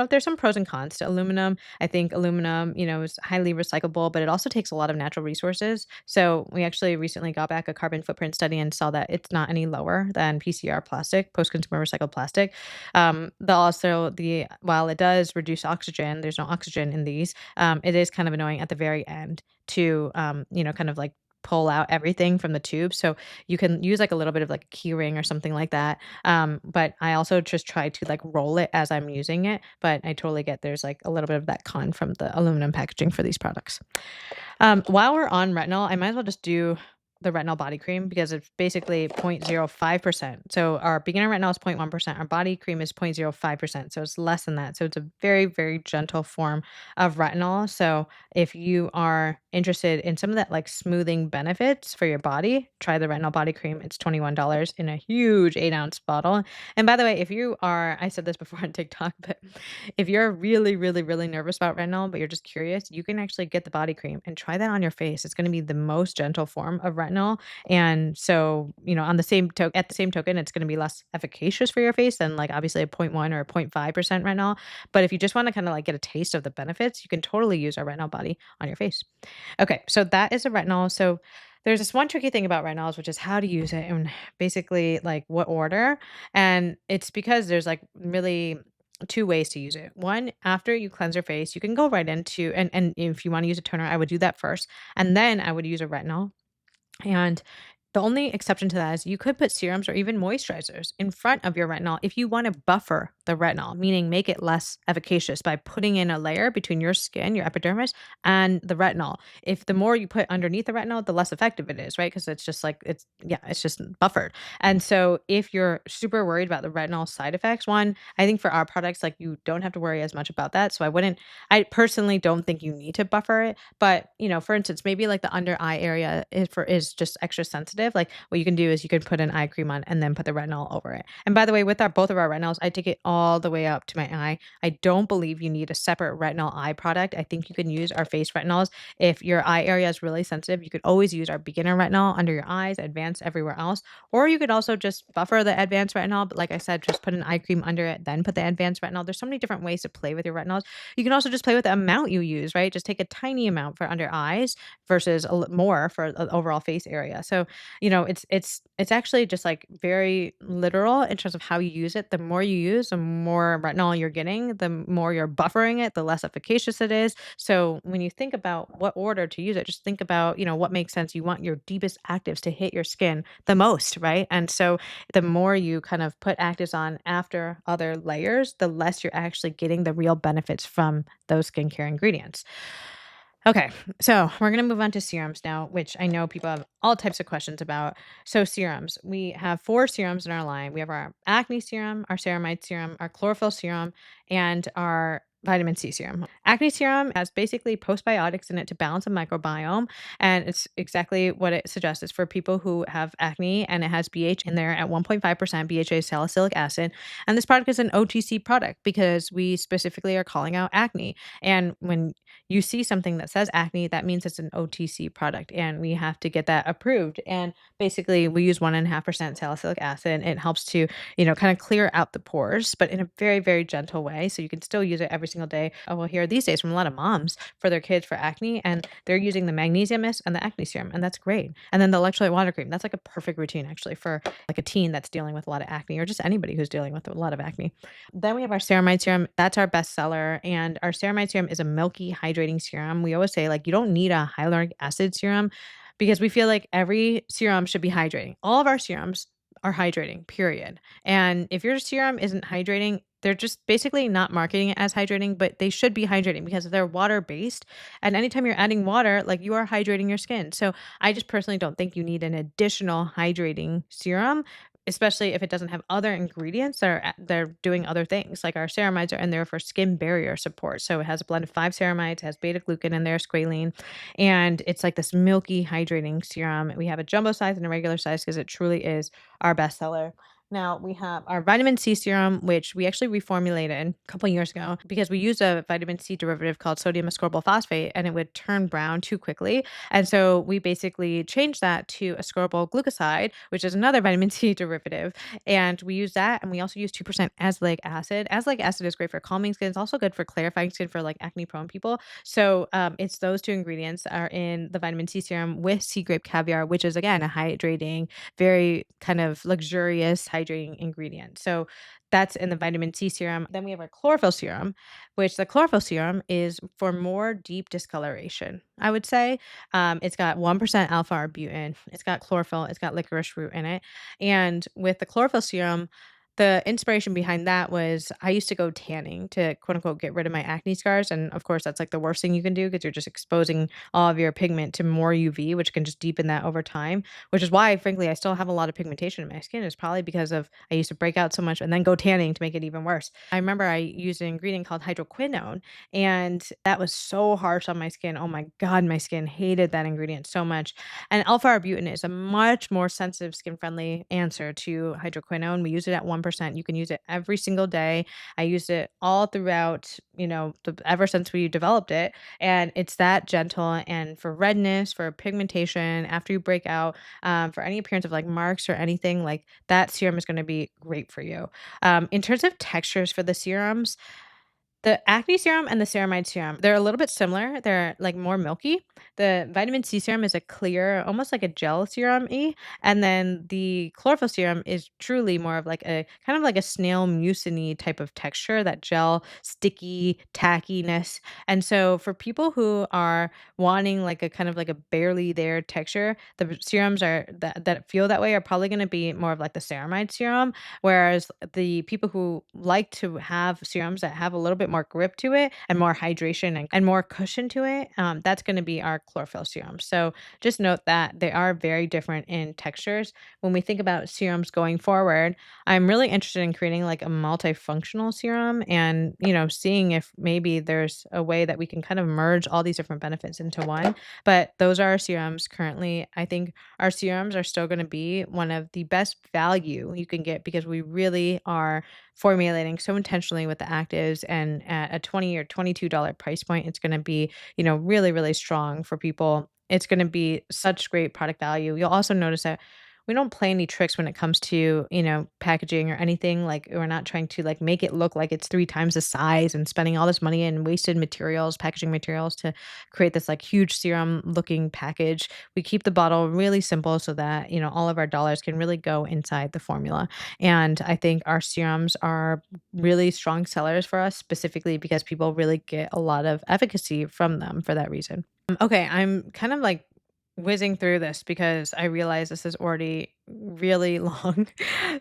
there's some pros and cons to aluminum. I think aluminum aluminum, is highly recyclable, but it also takes a lot of natural resources. So we actually recently got back a carbon footprint study and saw that it's not any lower than PCR plastic, post-consumer recycled plastic. The while it does reduce oxygen, there's no oxygen in these. It is kind of annoying at the very end to, kind of like pull out everything from the tube. So you can use like a little bit of like a key ring or something like that. But I also just try to like roll it as I'm using it. But I totally get there's like a little bit of that con from the aluminum packaging for these products. While we're on retinol, I might as well just do the retinol body cream because it's basically 0.05%. So our beginner retinol is 0.1%. Our body cream is 0.05%. So it's less than that. So it's a very, very gentle form of retinol. So if you are interested in some of that like smoothing benefits for your body, try the retinol body cream. It's $21 in a huge 8-ounce bottle. And by the way, if you are, I said this before on TikTok, but if you're really, really, really nervous about retinol, but you're just curious, you can actually get the body cream and try that on your face. It's going to be the most gentle form of retinol. And so, at the same token, it's going to be less efficacious for your face than like obviously a point 0.1 or a 0.5% retinol. But if you just want to kind of like get a taste of the benefits, you can totally use our retinol body on your face. Okay, so that is a retinol. So there's this one tricky thing about retinols, which is how to use it and basically like what order. And it's because there's like really two ways to use it. One, after you cleanse your face, you can go right into and if you want to use a toner, I would do that first. And then I would use a retinol. And the only exception to that is you could put serums or even moisturizers in front of your retinol if you want to buffer the retinol, meaning make it less efficacious by putting in a layer between your skin, your epidermis, and the retinol. If the more you put underneath the retinol, the less effective it is, right? Because it's just like it's just buffered. And so if you're super worried about the retinol side effects, one, I think for our products, like you don't have to worry as much about that. So I personally don't think you need to buffer it. But for instance, maybe like the under eye area is just extra sensitive. Like what you can do is you can put an eye cream on and then put the retinol over it. And by the way, with our both of our retinols, I take it all the way up to my eye. I don't believe you need a separate retinol eye product. I think you can use our face retinols. If your eye area is really sensitive, you could always use our beginner retinol under your eyes, advanced everywhere else. Or you could also just buffer the advanced retinol. But like I said, just put an eye cream under it, then put the advanced retinol. There's so many different ways to play with your retinols. You can also just play with the amount you use, right? Just take a tiny amount for under eyes versus more for the overall face area. So, it's actually just like very literal in terms of how you use it. The more you use, the more retinol you're getting, the more you're buffering it, the less efficacious it is. So when you think about what order to use it, just think about, what makes sense. You want your deepest actives to hit your skin the most, right? And so the more you kind of put actives on after other layers, the less you're actually getting the real benefits from those skincare ingredients. Okay, so we're going to move on to serums now, which I know people have all types of questions about. So, serums, we have 4 serums in our line. We have our acne serum, our ceramide serum, our chlorophyll serum, and our vitamin C serum. Acne serum has basically postbiotics in it to balance the microbiome, and it's exactly what it suggests. It's for people who have acne, and it has BH in there at 1.5%. BHA is salicylic acid, and this product is an OTC product because we specifically are calling out acne. And when you see something that says acne, that means it's an OTC product, and we have to get that approved. And basically, we use 1.5% salicylic acid. It helps to, kind of clear out the pores, but in a very, very gentle way. So you can still use it every single day. I will hear these days from a lot of moms for their kids for acne, and they're using the magnesium mist and the acne serum, and that's great. And then the electrolyte water cream, that's like a perfect routine actually for like a teen that's dealing with a lot of acne or just anybody who's dealing with a lot of acne. Then we have our ceramide serum. That's our best seller. And our ceramide serum is a milky hydrating serum. We always say like you don't need a hyaluronic acid serum because we feel like every serum should be hydrating. All of our serums are hydrating, period. And if your serum isn't hydrating, they're just basically not marketing it as hydrating, but they should be hydrating because they're water based. And anytime you're adding water, like you are hydrating your skin. So I just personally don't think you need an additional hydrating serum, especially if it doesn't have other ingredients that they're doing other things. Like our ceramides are in there for skin barrier support. So it has a blend of 5 ceramides, has beta glucan in there, squalene, and it's like this milky hydrating serum. We have a jumbo size and a regular size because it truly is our bestseller. Now we have our vitamin C serum, which we actually reformulated a couple years ago because we used a vitamin C derivative called sodium ascorbyl phosphate and it would turn brown too quickly. And so we basically changed that to ascorbyl glucoside, which is another vitamin C derivative. And we use that. And we also use 2% azelaic acid. Azelaic acid is great for calming skin. It's also good for clarifying skin for like acne prone people. So it's those two ingredients that are in the vitamin C serum with sea grape caviar, which is again a hydrating, very kind of luxurious hydrating ingredient. So that's in the vitamin C serum. Then we have our chlorophyll serum, which the chlorophyll serum is for more deep discoloration. I would say it's got 1% alpha arbutin. It's got chlorophyll. It's got licorice root in it. And with the chlorophyll serum, the inspiration behind that was I used to go tanning to quote unquote get rid of my acne scars. And of course, that's like the worst thing you can do because you're just exposing all of your pigment to more UV, which can just deepen that over time, which is why, frankly, I still have a lot of pigmentation in my skin. Is probably because of I used to break out so much and then go tanning to make it even worse. I remember I used an ingredient called hydroquinone, and that was so harsh on my skin. Oh my God, my skin hated that ingredient so much. And alpha arbutin is a much more sensitive, skin friendly answer to hydroquinone. We use it at 1%. You can use it every single day. I used it all throughout, ever since we developed it. And it's that gentle. And for redness, for pigmentation, after you break out, for any appearance of like marks or anything, like that serum is going to be great for you. In terms of textures for the serums, the acne serum and the ceramide serum, they're a little bit similar. They're like more milky. The vitamin C serum is a clear, almost like a gel serum-y. And then the chlorophyll serum is truly more of like a kind of like a snail mucin type of texture, that gel, sticky tackiness. And so for people who are wanting like a kind of like a barely there texture, the serums are that feel that way are probably going to be more of like the ceramide serum. Whereas the people who like to have serums that have a little bit more grip to it and more hydration and more cushion to it, that's going to be our chlorophyll serum. So just note that they are very different in textures. When we think about serums going forward, I'm really interested in creating like a multifunctional serum and, seeing if maybe there's a way that we can kind of merge all these different benefits into one. But those are our serums currently. I think our serums are still going to be one of the best value you can get because we really are formulating so intentionally with the actives, and at a 20 or $22 price point, it's going to be, really, really strong for people. It's going to be such great product value. You'll also notice that we don't play any tricks when it comes to, packaging or anything. Like we're not trying to like make it look like it's three times the size and spending all this money and wasted materials, packaging materials to create this like huge serum looking package. We keep the bottle really simple so that, all of our dollars can really go inside the formula. And I think our serums are really strong sellers for us specifically because people really get a lot of efficacy from them for that reason. Okay, I'm kind of like whizzing through this because I realize this is already really long.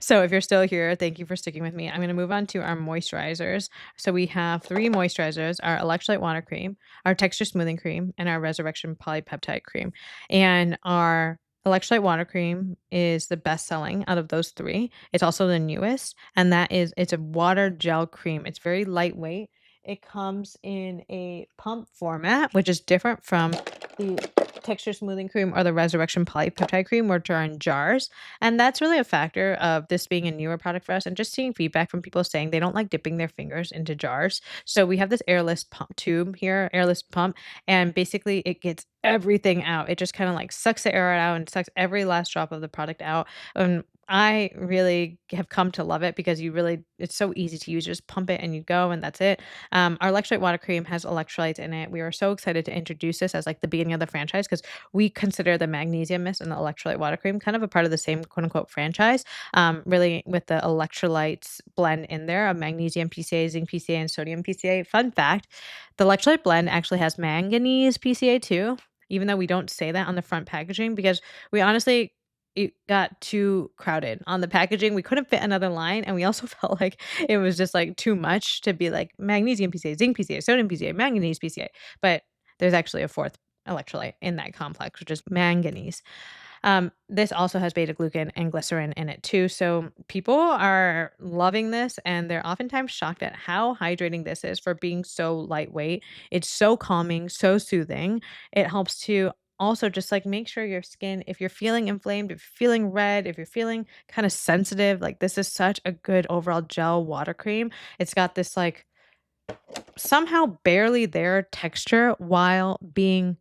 So if you're still here, thank you for sticking with me. I'm going to move on to our moisturizers. So we have three moisturizers: our electrolyte water cream, our texture smoothing cream, and our resurrection polypeptide cream. And our electrolyte water cream is the best selling out of those three. It's also the newest, and it's a water gel cream. It's very lightweight. It comes in a pump format, which is different from the texture smoothing cream or the resurrection polypeptide cream, which are in jars. And that's really a factor of this being a newer product for us and just seeing feedback from people saying they don't like dipping their fingers into jars. So we have this airless pump tube here, airless pump, and basically it gets everything out. It just kind of like sucks the air out and sucks every last drop of the product out. And I really have come to love it because it's so easy to use. You just pump it and you go, and that's it. Our electrolyte water cream has electrolytes in it. We were so excited to introduce this as like the beginning of the franchise because we consider the magnesium mist and the electrolyte water cream kind of a part of the same quote unquote franchise. Really with the electrolytes blend in there of magnesium PCA, zinc PCA, and sodium PCA. Fun fact, the electrolyte blend actually has manganese PCA too, even though we don't say that on the front packaging because we honestly it got too crowded on the packaging. We couldn't fit another line, and we also felt like it was just, like, too much to be like magnesium PCA, zinc PCA, sodium PCA, manganese PCA, but there's actually a 4th electrolyte in that complex, which is manganese. This also has beta glucan and glycerin in it too. So people are loving this and they're oftentimes shocked at how hydrating this is for being so lightweight. It's so calming, so soothing. It helps to also just like make sure your skin, if you're feeling inflamed, if you're feeling red, if you're feeling kind of sensitive, like this is such a good overall gel water cream. It's got this like somehow barely there texture while being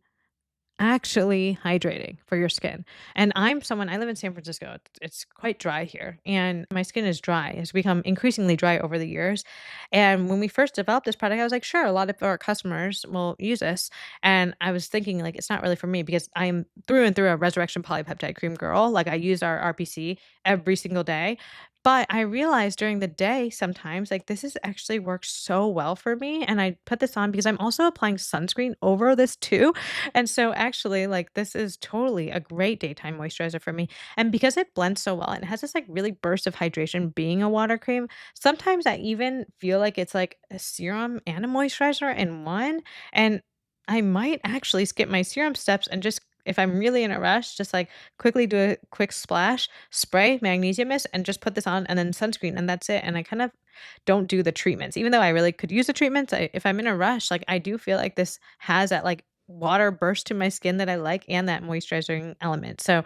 actually hydrating for your skin. And I'm someone, I live in San Francisco. It's quite dry here, and my skin is dry. It's become increasingly dry over the years. And when we first developed this product, I was like, sure, a lot of our customers will use this. And I was thinking, like, it's not really for me because I'm through and through a resurrection polypeptide cream girl. Like, I use our RPC every single day. But I realized during the day sometimes, like, this is actually works so well for me. And I put this on because I'm also applying sunscreen over this too. And so actually, like, this is totally a great daytime moisturizer for me. And because it blends so well and it has this like really burst of hydration being a water cream, sometimes I even feel like it's like a serum and a moisturizer in one. And I might actually skip my serum steps and just if I'm really in a rush, just like quickly do a quick splash, spray magnesium mist, and just put this on and then sunscreen, and that's it. And I kind of don't do the treatments, even though I really could use the treatments. If I'm in a rush, like I do feel like this has that like water burst to my skin that I like and that moisturizing element. So,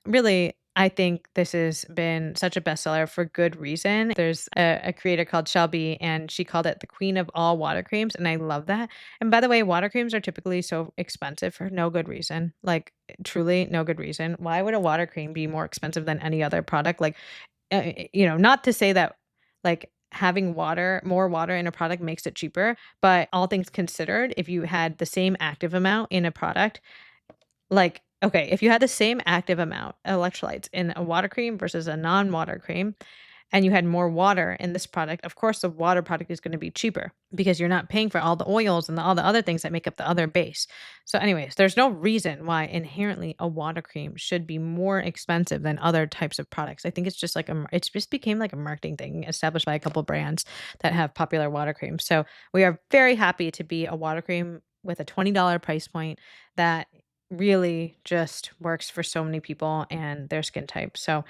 really, I think this has been such a bestseller for good reason. There's a creator called Shelby, and she called it the queen of all water creams. And I love that. And by the way, water creams are typically so expensive for no good reason. Like, truly, no good reason. Why would a water cream be more expensive than any other product? Like, not to say that like having more water in a product makes it cheaper, but all things considered, if you had the same active amount in a product, like, okay, if you had the same active amount of electrolytes in a water cream versus a non-water cream, and you had more water in this product, of course, the water product is going to be cheaper because you're not paying for all the oils and all the other things that make up the other base. So, anyways, there's no reason why inherently a water cream should be more expensive than other types of products. I think it's just like it's just became like a marketing thing established by a couple brands that have popular water creams. So, we are very happy to be a water cream with a $20 price point that really just works for so many people and their skin type. So,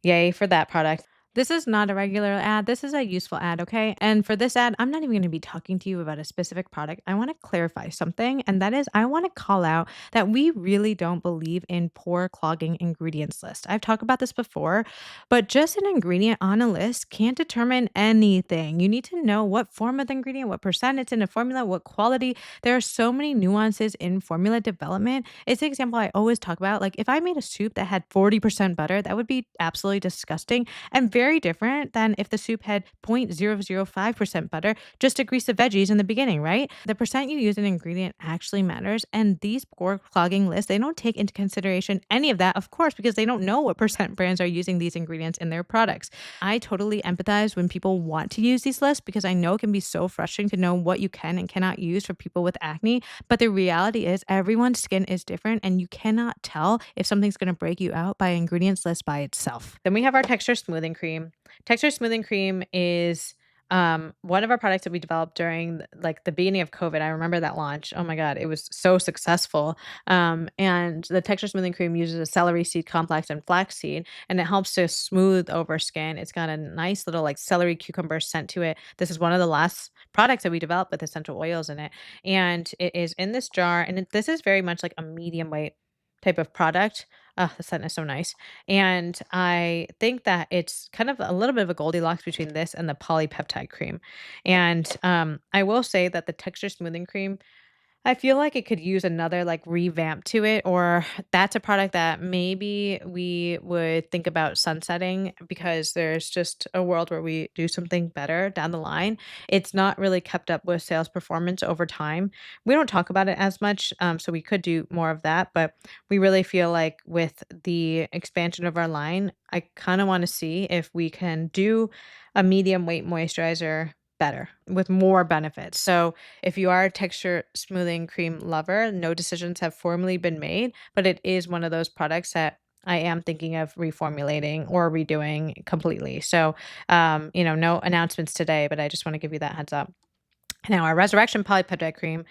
yay for that product. This is not a regular ad. This is a useful ad, okay? And for this ad, I'm not even going to be talking to you about a specific product. I want to clarify something, and that is I want to call out that we really don't believe in pore clogging ingredients list. I've talked about this before, but just an ingredient on a list can't determine anything. You need to know what form of the ingredient, what percent it's in a formula, what quality. There are so many nuances in formula development. It's an example I always talk about. Like if I made a soup that had 40% butter, that would be absolutely disgusting and very different than if the soup had 0.005% butter just to grease the veggies in the beginning, right? The percent you use an ingredient actually matters. And these pore clogging lists, they don't take into consideration any of that, of course, because they don't know what percent brands are using these ingredients in their products. I totally empathize when people want to use these lists because I know it can be so frustrating to know what you can and cannot use for people with acne. But the reality is, everyone's skin is different, and you cannot tell if something's going to break you out by ingredients list by itself. Then we have our texture smoothing cream. Texture smoothing cream is one of our products that we developed during like the beginning of COVID. I remember that launch. Oh my god, it was so successful. And the texture smoothing cream uses a celery seed complex and flaxseed, and it helps to smooth over skin. It's got a nice little like celery cucumber scent to it. This is one of the last products that we developed with essential oils in it, and it is in this jar. And this is very much like a medium weight type of product. Oh, the scent is so nice. And I think that it's kind of a little bit of a Goldilocks between this and the polypeptide cream. And I will say that the texture smoothing cream, I feel like it could use another like revamp to it, or that's a product that maybe we would think about sunsetting because there's just a world where we do something better down the line. It's not really kept up with sales performance over time. We don't talk about it as much, so we could do more of that, but we really feel like with the expansion of our line, I kind of want to see if we can do a medium weight moisturizer better with more benefits. So, if you are a texture smoothing cream lover, no decisions have formally been made, but it is one of those products that I am thinking of reformulating or redoing completely. So, no announcements today, but I just want to give you that heads up. Now, our Resurrection Polypeptide Cream.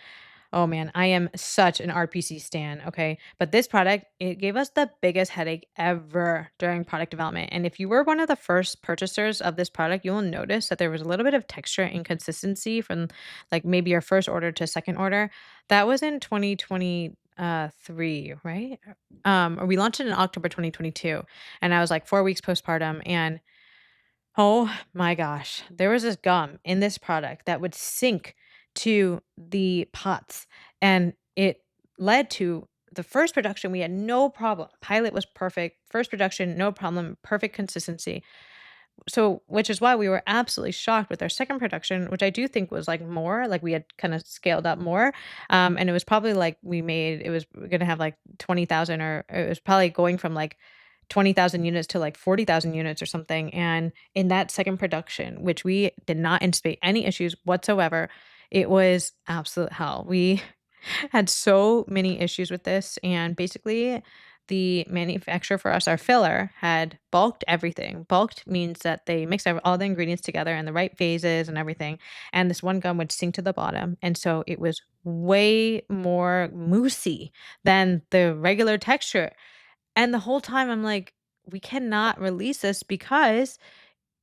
Oh man, I am such an RPC stan, okay? But this product, it gave us the biggest headache ever during product development. And if you were one of the first purchasers of this product, you will notice that there was a little bit of texture inconsistency from like maybe your first order to second order. That was in 2020. 3, right? Or we launched it in October 2022, and I was, like, 4 weeks postpartum, and oh my gosh, there was this gum in this product that would sink to the pots, and it led to the first production, we had no problem. Pilot was perfect. First production, no problem, perfect consistency. So, which is why we were absolutely shocked with our second production, which I do think was like more, like we had kind of scaled up more. And it was probably like it was going to have like 20,000, or it was probably going from like 20,000 units to like 40,000 units or something. And in that second production, which we did not anticipate any issues whatsoever, it was absolute hell. We had so many issues with this, and basically the manufacturer for us, our filler, had bulked everything. Bulked means that they mix all the ingredients together in the right phases and everything, and this one gum would sink to the bottom, and so it was way more moussey than the regular texture. And the whole time I'm like, we cannot release this because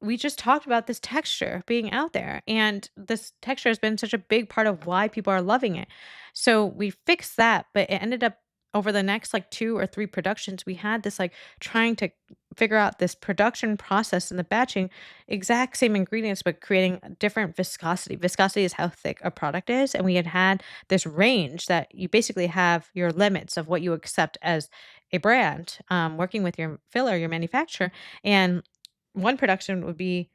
we just talked about this texture being out there, and this texture has been such a big part of why people are loving it. So we fixed that, but it ended up over the next like 2 or 3 productions, we had this like trying to figure out this production process and the batching, exact same ingredients, but creating a different viscosity. Viscosity is how thick a product is. And we had this range that you basically have your limits of what you accept as a brand, working with your filler, your manufacturer. And one production would be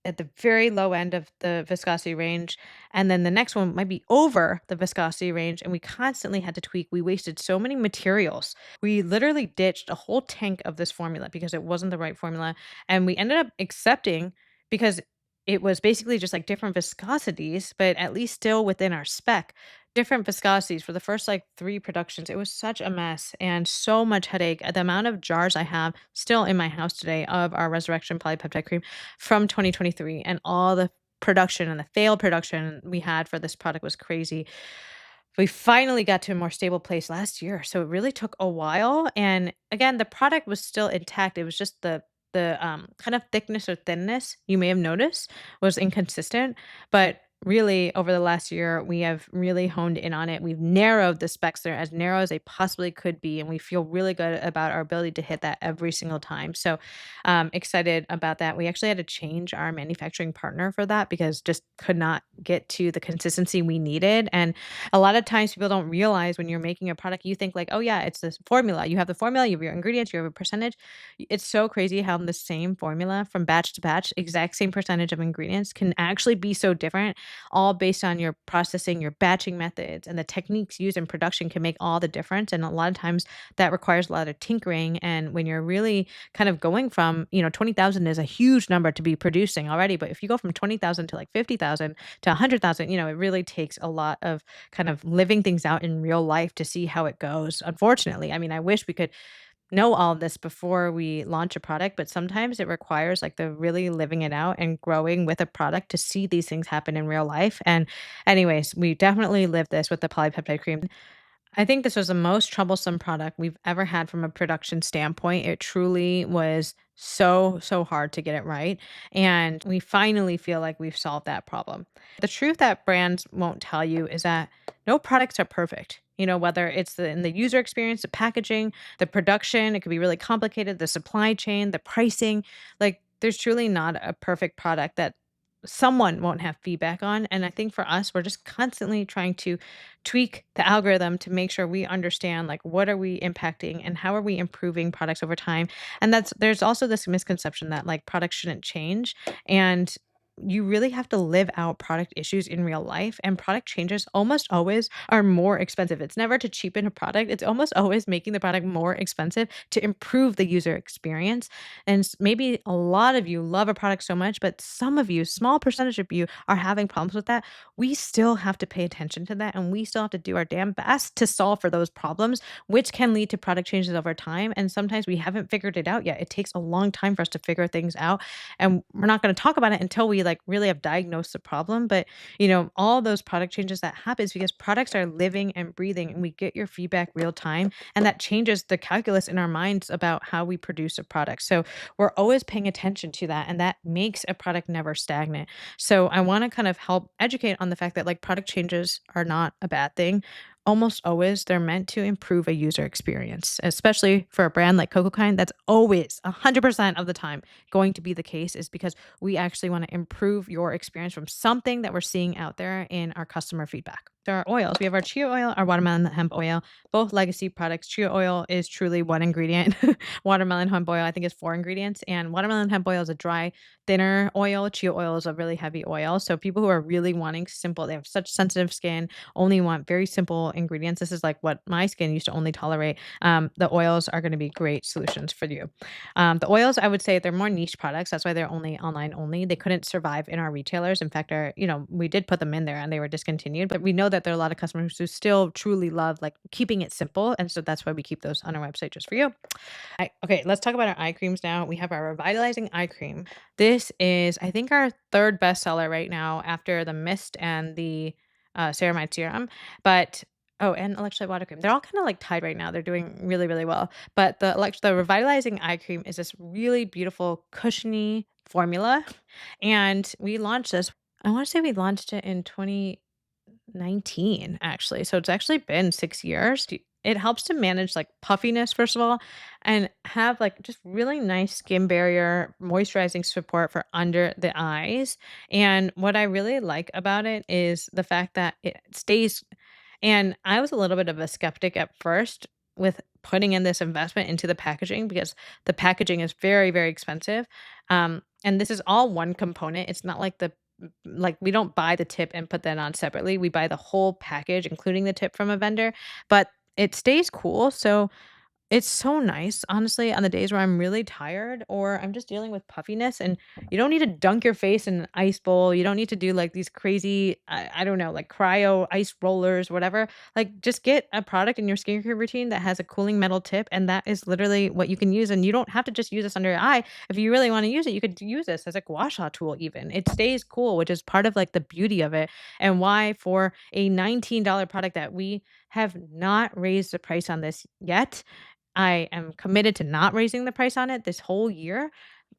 at the very low end of the viscosity range, and then the next one might be over the viscosity range, and we constantly had to tweak. We wasted so many materials. We literally ditched a whole tank of this formula because it wasn't the right formula, and we ended up accepting because it was basically just like different viscosities, but at least still within our spec. Different viscosities for the first like 3 productions. It was such a mess and so much headache. The amount of jars I have still in my house today of our Resurrection Polypeptide Cream from 2023, and all the production and the failed production we had for this product was crazy. We finally got to a more stable place last year, so it really took a while, and again, the product was still intact. It was just the kind of thickness or thinness you may have noticed was inconsistent, but really over the last year, we have really honed in on it. We've narrowed the specs there as narrow as they possibly could be, and we feel really good about our ability to hit that every single time. So, excited about that. We actually had to change our manufacturing partner for that because just could not get to the consistency we needed. And a lot of times people don't realize when you're making a product, you think like, oh yeah, it's this formula. You have the formula, you have your ingredients, you have a percentage. It's so crazy how the same formula from batch to batch, exact same percentage of ingredients can actually be so different, all based on your processing, your batching methods, and the techniques used in production can make all the difference. And a lot of times that requires a lot of tinkering. And when you're really kind of going from, 20,000 is a huge number to be producing already. But if you go from 20,000 to like 50,000 to 100,000, it really takes a lot of kind of living things out in real life to see how it goes. Unfortunately, I mean, I wish we could know all of this before we launch a product, but sometimes it requires like the really living it out and growing with a product to see these things happen in real life. And anyways, we definitely lived this with the polypeptide cream. I think this was the most troublesome product we've ever had from a production standpoint. It truly was so, so hard to get it right. And we finally feel like we've solved that problem. The truth that brands won't tell you is that no products are perfect. Whether it's in the user experience, the packaging, the production, it could be really complicated, the supply chain, the pricing. Like, there's truly not a perfect product that someone won't have feedback on. And I think for us, we're just constantly trying to tweak the algorithm to make sure we understand like what are we impacting and how are we improving products over time. And there's also this misconception that like products shouldn't change, and you really have to live out product issues in real life, and product changes almost always are more expensive. It's never to cheapen a product, it's almost always making the product more expensive to improve the user experience. And maybe a lot of you love a product so much, but some of you, small percentage of you, are having problems with that. We still have to pay attention to that, and we still have to do our damn best to solve for those problems, which can lead to product changes over time. And sometimes we haven't figured it out yet. It takes a long time for us to figure things out, and we're not going to talk about it until we like really have diagnosed the problem. But all those product changes that happens because products are living and breathing, and we get your feedback real time, and that changes the calculus in our minds about how we produce a product. So we're always paying attention to that, and that makes a product never stagnant. So I want to kind of help educate on the fact that like product changes are not a bad thing. almost always they're meant to improve a user experience, especially for a brand like Cocokind. That's always 100% of the time going to be the case, is because we actually want to improve your experience from something that we're seeing out there in our customer feedback. There are oils. We have our chia oil, our watermelon hemp oil, both legacy products. Chia oil is truly one ingredient. Watermelon hemp oil, I think, is four ingredients. And watermelon hemp oil is a dry, thinner oil. Chia oil is a really heavy oil. So people who are really wanting simple, they have such sensitive skin, only want very simple ingredients. This is like what my skin used to only tolerate. The oils are going to be great solutions for you. The oils, I would say they're more niche products. That's why they're only online only. They couldn't survive in our retailers. In fact, we did put them in there and they were discontinued, but we know that there are a lot of customers who still truly love like keeping it simple. And so that's why we keep those on our website just for you. Okay, let's talk about our eye creams now. We have our revitalizing eye cream. This is, I think, our third bestseller right now after the mist and the ceramide serum. But oh, and electrolyte water cream. They're all kind of like tied right now. They're doing really, really well. But the revitalizing eye cream is this really beautiful, cushiony formula. And we launched this. I want to say we launched it in 19 actually. So it's actually been 6 years. It helps to manage like puffiness first of all and have like just really nice skin barrier moisturizing support for under the eyes. And what I really like about it is the fact that it stays, and I was a little bit of a skeptic at first with putting in this investment into the packaging because the packaging is very, very expensive. And this is all one component. It's not like we don't buy the tip and put that on separately. We buy the whole package, including the tip from a vendor, but it stays cool. So it's so nice, honestly, on the days where I'm really tired or I'm just dealing with puffiness, and you don't need to dunk your face in an ice bowl. You don't need to do like these crazy, I don't know, like cryo ice rollers, whatever. Like, just get a product in your skincare routine that has a cooling metal tip, and that is literally what you can use. And you don't have to just use this under your eye. If you really want to use it, you could use this as a gua sha tool, even. It stays cool, which is part of like the beauty of it, and why for a $19 product that we have not raised the price on this yet. I am committed to not raising the price on it this whole year,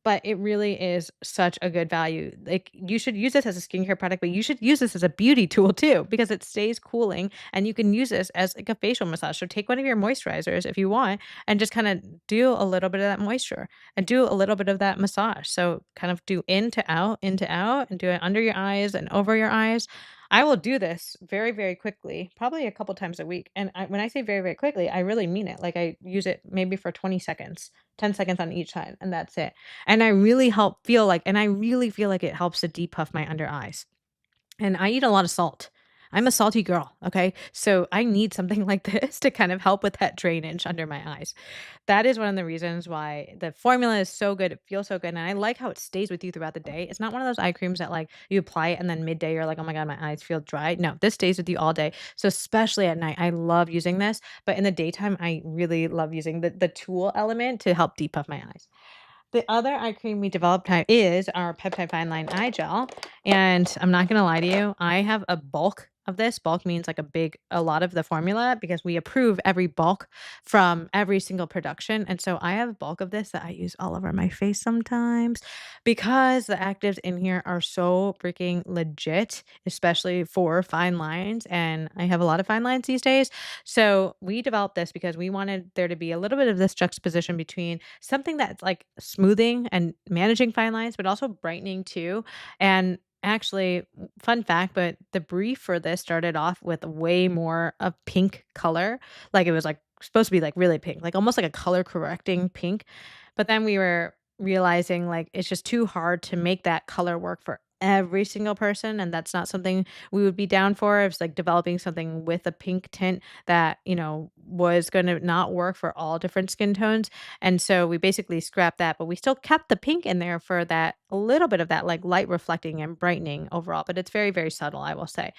but it really is such a good value. Like, you should use this as a skincare product, but you should use this as a beauty tool too because it stays cooling, and you can use this as like a facial massage. So take one of your moisturizers if you want and just kind of do a little bit of that moisture and do a little bit of that massage. So kind of do into out, and do it under your eyes and over your eyes. I will do this very, very quickly, probably a couple times a week. And when I say very, very quickly, I really mean it. Like, I use it maybe for 20 seconds, 10 seconds on each side, and that's it. And I really feel like it helps to depuff my under eyes. And I eat a lot of salt. I'm a salty girl, okay? So I need something like this to kind of help with that drainage under my eyes. That is one of the reasons why the formula is so good. It feels so good. And I like how it stays with you throughout the day. It's not one of those eye creams that like you apply it and then midday you're like, oh my God, my eyes feel dry. No, this stays with you all day. So especially at night, I love using this. But in the daytime, I really love using the tool element to help depuff my eyes. The other eye cream we developed is our peptide fine line eye gel. And I'm not going to lie to you, I have a bulk of this. Bulk means like a lot of the formula because we approve every bulk from every single production. And so I have a bulk of this that I use all over my face sometimes because the actives in here are so freaking legit, especially for fine lines. And I have a lot of fine lines these days. So we developed this because we wanted there to be a little bit of this juxtaposition between something that's like smoothing and managing fine lines, but also brightening too. And actually, fun fact, but the brief for this started off with way more of pink color. Like, it was like supposed to be like really pink, like almost like a color correcting pink. But then we were realizing like it's just too hard to make that color work for every single person. And that's not something we would be down for. It's like developing something with a pink tint that, was going to not work for all different skin tones. And so we basically scrapped that, but we still kept the pink in there for that a little bit of that like light reflecting and brightening overall. But it's very, very subtle, I will say.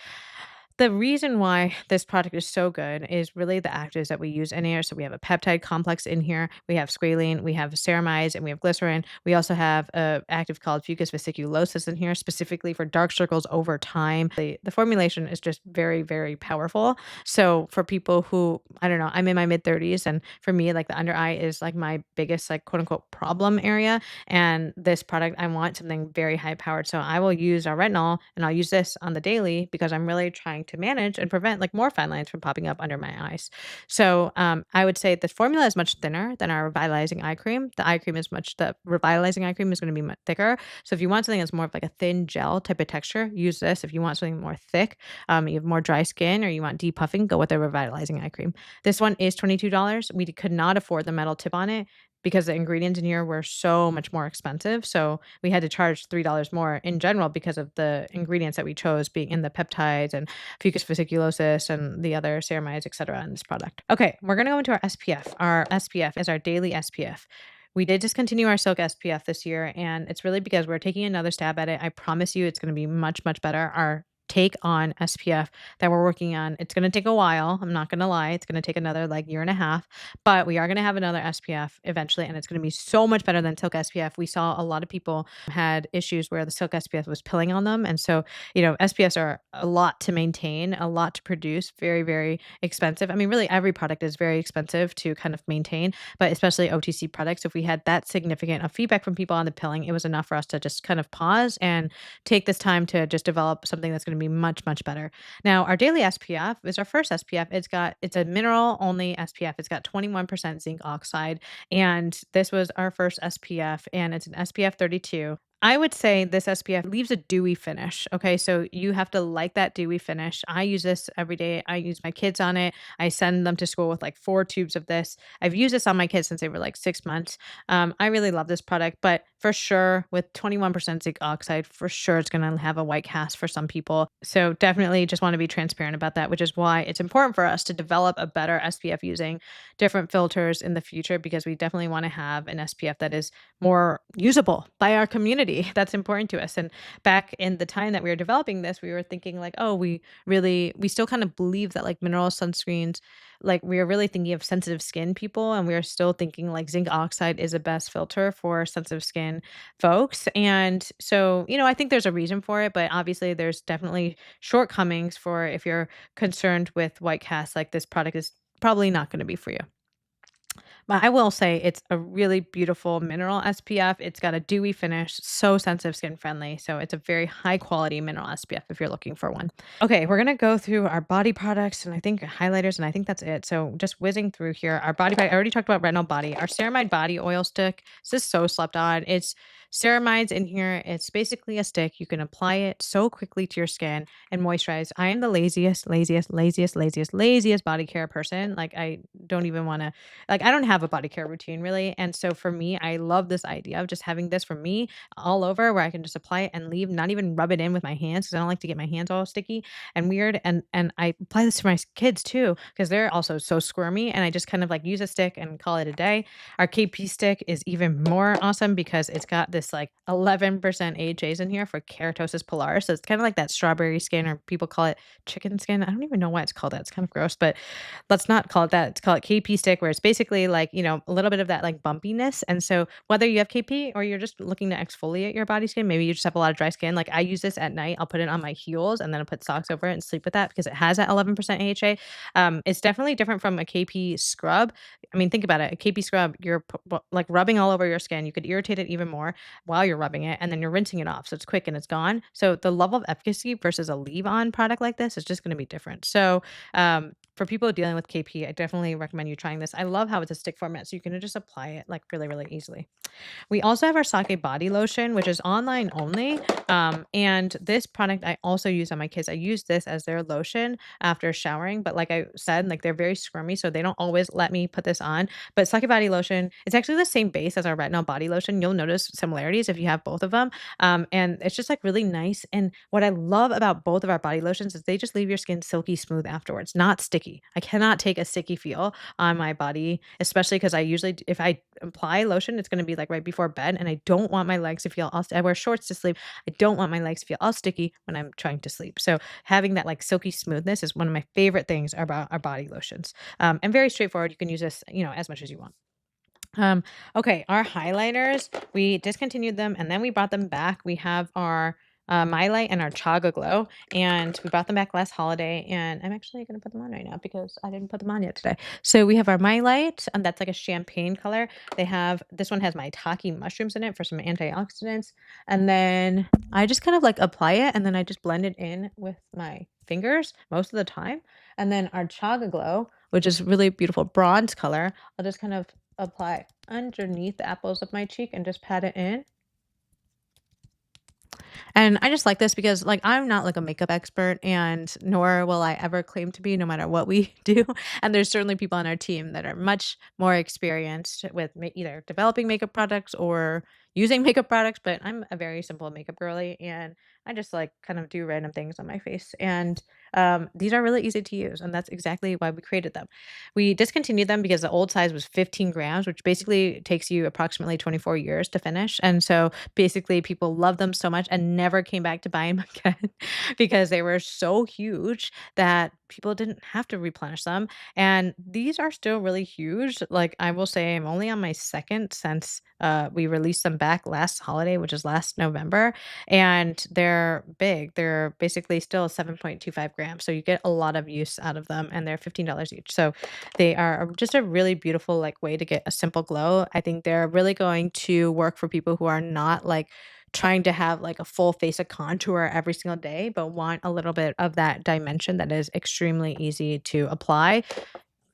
The reason why this product is so good is really the actives that we use in here. So we have a peptide complex in here. We have squalene, we have ceramides, and we have glycerin. We also have a active called fucus vesiculosis in here, specifically for dark circles over time. The formulation is just very, very powerful. So for people who, I don't know, I'm in my mid 30s, and for me, like the under eye is like my biggest, like quote unquote problem area. And this product, I want something very high powered. So I will use our retinol and I'll use this on the daily because I'm really trying to manage and prevent like more fine lines from popping up under my eyes. So I would say the formula is much thinner than our revitalizing eye cream. The revitalizing eye cream is going to be much thicker. So if you want something that's more of like a thin gel type of texture, use this. If you want something more thick, you have more dry skin or you want depuffing, go with the revitalizing eye cream. This one is $22. We could not afford the metal tip on it because the ingredients in here were so much more expensive. So we had to charge $3 more in general because of the ingredients that we chose being in the peptides and fucus vesiculosis and the other ceramides, et cetera, in this product. Okay, we're gonna go into our SPF. Our SPF is our daily SPF. We did discontinue our Silk SPF this year, and it's really because we're taking another stab at it. I promise you it's gonna be much, much better. Our take on SPF that we're working on, it's gonna take a while. I'm not gonna lie. It's gonna take another like year and a half, but we are going to have another SPF eventually, and it's going to be so much better than Silk SPF. We saw a lot of people had issues where the Silk SPF was pilling on them. And so, SPFs are a lot to maintain, a lot to produce, very, very expensive. I mean, really, every product is very expensive to kind of maintain, but especially OTC products. If we had that significant of feedback from people on the pilling, it was enough for us to just kind of pause and take this time to just develop something that's going to be much, much better. Now, our daily SPF is our first SPF. It's a mineral only SPF. It's got 21% zinc oxide, and this was our first SPF, and it's an SPF 32. I would say this SPF leaves a dewy finish. Okay. So you have to like that dewy finish. I use this every day. I use my kids on it. I send them to school with like 4 tubes of this. I've used this on my kids since they were like 6 months. I really love this product, but for sure, with 21% zinc oxide, for sure it's going to have a white cast for some people. So definitely just want to be transparent about that, which is why it's important for us to develop a better SPF using different filters in the future, because we definitely want to have an SPF that is more usable by our community. That's important to us. And back in the time that we were developing this, we were thinking like, oh, we still kind of believe that like mineral sunscreens, like we are really thinking of sensitive skin people, and we are still thinking like zinc oxide is a best filter for sensitive skin folks. And so, I think there's a reason for it, but obviously there's definitely shortcomings for if you're concerned with white cast, like this product is probably not going to be for you. But I will say it's a really beautiful mineral SPF. It's got a dewy finish, so sensitive skin friendly. So it's a very high quality mineral SPF if you're looking for one. Okay, we're gonna go through our body products and I think highlighters, and I think that's it. So just whizzing through here, our body product. I already talked about retinol body. Our ceramide body oil stick. This is so slept on. It's ceramides in here. It's basically a stick. You can apply it so quickly to your skin and moisturize. I am the laziest body care person. Like I don't even want to, like I don't have a body care routine really. And so for me, I love this idea of just having this for me all over where I can just apply it and leave, not even rub it in with my hands because I don't like to get my hands all sticky and weird. And I apply this to my kids too because they're also so squirmy. And I just kind of like use a stick and call it a day. Our KP stick is even more awesome because it's got this like 11% AHAs in here for keratosis pilaris. So it's kind of like that strawberry skin, or people call it chicken skin. I don't even know why it's called that. It's kind of gross, but let's not call it that. Let's call it KP stick, where it's basically like, a little bit of that like bumpiness. And so whether you have KP or you're just looking to exfoliate your body skin, maybe you just have a lot of dry skin. Like I use this at night. I'll put it on my heels and then I'll put socks over it and sleep with that because it has that 11% AHA. It's definitely different from a KP scrub. I mean, think about it. A KP scrub, you're like rubbing all over your skin. You could irritate it even more while you're rubbing it, and then you're rinsing it off. So it's quick and it's gone. So the level of efficacy versus a leave-on product like this is just going to be different. So for people dealing with KP, I definitely recommend you trying this. I love how it's a stick format, so you can just apply it like really, really easily. We also have our Sake body lotion, which is online only. And this product I also use on my kids. I use this as their lotion after showering. But like I said, like they're very squirmy, so they don't always let me put this on. But Sake body lotion, it's actually the same base as our retinol body lotion. You'll notice similarities if you have both of them. And it's just like really nice. And what I love about both of our body lotions is they just leave your skin silky smooth afterwards, not sticky. I cannot take a sticky feel on my body, especially because if I apply lotion, it's going to be like right before bed, and I don't want my legs to feel all. I wear shorts to sleep. I don't want my legs to feel all sticky when I'm trying to sleep. So having that like silky smoothness is one of my favorite things about our body lotions. And very straightforward. You can use this, as much as you want. Okay, our highlighters, we discontinued them and then we brought them back. We have our My Light and our Chaga Glow, and we brought them back last holiday, and I'm actually gonna put them on right now because I didn't put them on yet today. So we have our My Light, and that's like a champagne color. They have this one has maitake mushrooms in it for some antioxidants, and then I just kind of like apply it, and then I just blend it in with my fingers most of the time. And then our Chaga Glow, which is really beautiful bronze color, I'll just kind of apply underneath the apples of my cheek and just pat it in. And I just like this because, like, I'm not like a makeup expert, and nor will I ever claim to be, no matter what we do. And there's certainly people on our team that are much more experienced with either developing makeup products or using makeup products. But I'm a very simple makeup girly, and I just like kind of do random things on my face. And these are really easy to use, and that's exactly why we created them. We discontinued them because the old size was 15 grams, which basically takes you approximately 24 years to finish. And so basically people loved them so much and never came back to buy them again because they were so huge that people didn't have to replenish them. And these are still really huge. Like, I will say I'm only on my second since we released them back last holiday, which is last November, and they're big. They're basically still 7.25 grams. So you get a lot of use out of them, and they're $15 each. So they are just a really beautiful like way to get a simple glow. I think they're really going to work for people who are not like trying to have like a full face of contour every single day, but want a little bit of that dimension that is extremely easy to apply.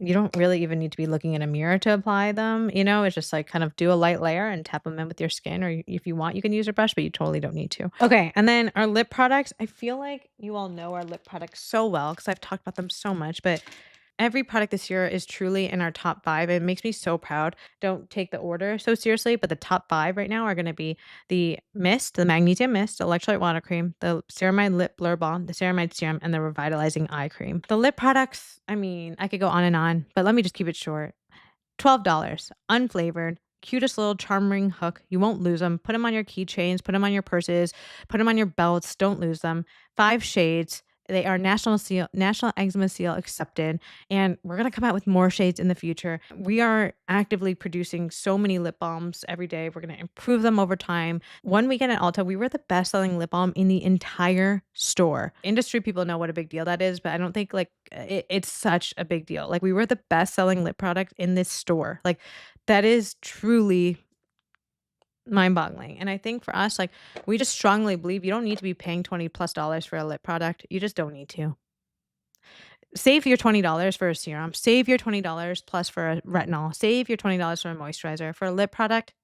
You don't really even need to be looking in a mirror to apply them, it's just like kind of do a light layer and tap them in with your skin, or if you want, you can use a brush, but you totally don't need to. Okay, and then our lip products, I feel like you all know our lip products so well because I've talked about them so much, but every product this year is truly in our top 5. It makes me so proud. Don't take the order so seriously, but the top 5 right now are gonna be the mist, the magnesium mist, electrolyte water cream, the ceramide lip blur balm, the ceramide serum, and the revitalizing eye cream. The lip products, I mean, I could go on and on, but let me just keep it short. $12, unflavored, cutest little charm ring hook. You won't lose them. Put them on your keychains, put them on your purses, put them on your belts. Don't lose them. 5 shades. They are National Eczema Seal accepted, and we're gonna come out with more shades in the future. We are actively producing so many lip balms every day. We're gonna improve them over time. One weekend at Ulta, we were the best selling lip balm in the entire store. Industry people know what a big deal that is, but I don't think like it's such a big deal. Like, we were the best selling lip product in this store. Like, that is truly mind-boggling. And I think for us, like, we just strongly believe you don't need to be paying 20 plus dollars for a lip product. You just don't need to. Save your $20 for a serum. Save your $20 plus for a retinol. Save your $20 for a moisturizer. For a lip product,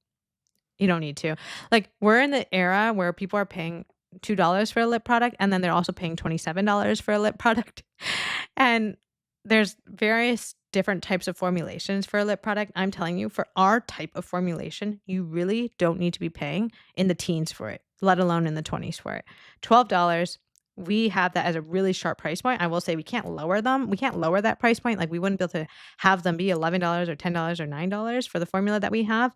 you don't need to. Like, we're in the era where people are paying $2 for a lip product, and then they're also paying $27 for a lip product. And there's various different types of formulations for a lip product. I'm telling you, for our type of formulation, you really don't need to be paying in the teens for it, let alone in the 20s for it. $12, we have that as a really sharp price point. I will say we can't lower them. We can't lower that price point. Like, we wouldn't be able to have them be $11 or $10 or $9 for the formula that we have,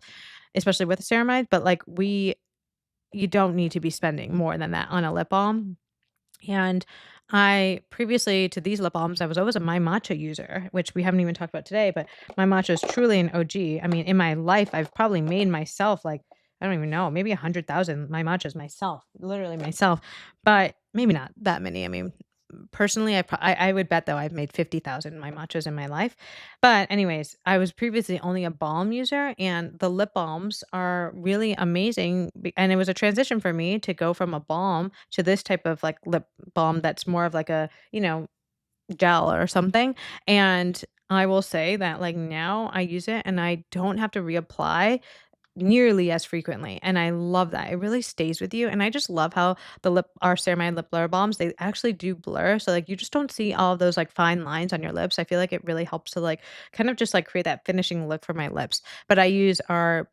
especially with the ceramide. But like, you don't need to be spending more than that on a lip balm. And I previously to these lip balms, I was always a My Matcha user, which we haven't even talked about today, but My Matcha is truly an OG. I mean, in my life, I've probably made myself like, I don't even know, maybe 100,000 My Matchas myself, literally myself, but maybe not that many. I mean, personally, I would bet though I've made 50,000 My Matchas in my life. But anyways, I was previously only a balm user, and the lip balms are really amazing. And it was a transition for me to go from a balm to this type of like lip balm that's more of like a, gel or something. And I will say that like now I use it and I don't have to reapply nearly as frequently, and I love that. It really stays with you, and I just love how our ceramide lip blur balms, they actually do blur, so, like, you just don't see all of those, like, fine lines on your lips. I feel like it really helps to, like, kind of just, like, create that finishing look for my lips. But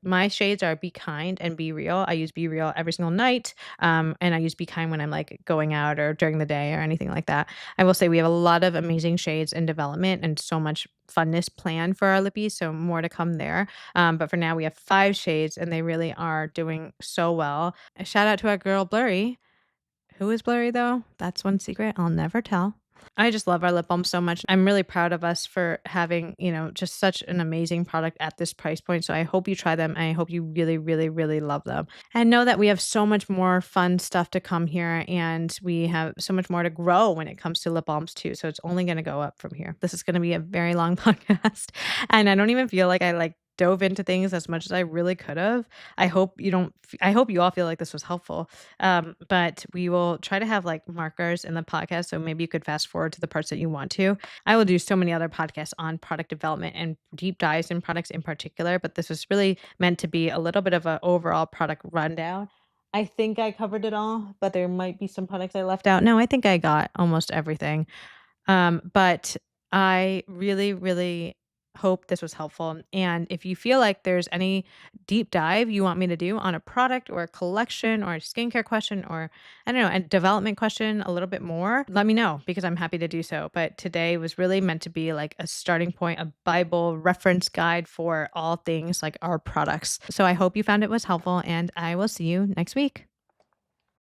my shades are Be Kind and Be Real. I use Be Real every single night, and I use Be Kind when I'm, like, going out or during the day or anything like that. I will say we have a lot of amazing shades in development and so much funness planned for our lippies, so more to come there. But for now, we have 5 shades, and they really are doing so well. A shout out to our girl Blurry. Who is Blurry, though? That's one secret I'll never tell. I just love our lip balm so much. I'm really proud of us for having, just such an amazing product at this price point. So I hope you try them. And I hope you really, really, really love them. And know that we have so much more fun stuff to come here. And we have so much more to grow when it comes to lip balms too. So it's only going to go up from here. This is going to be a very long podcast. And I don't even feel like I dove into things as much as I really could have. I hope you don't, I hope you all feel like this was helpful. But we will try to have like markers in the podcast. So maybe you could fast forward to the parts that you want to. I will do so many other podcasts on product development and deep dives in products in particular. But this was really meant to be a little bit of an overall product rundown. I think I covered it all, but there might be some products I left out. No, I think I got almost everything. But I really, really hope this was helpful. And if you feel like there's any deep dive you want me to do on a product or a collection or a skincare question or I don't know, a development question a little bit more, let me know because I'm happy to do so. But today was really meant to be like a starting point, a Bible reference guide for all things like our products. So I hope you found it was helpful and I will see you next week.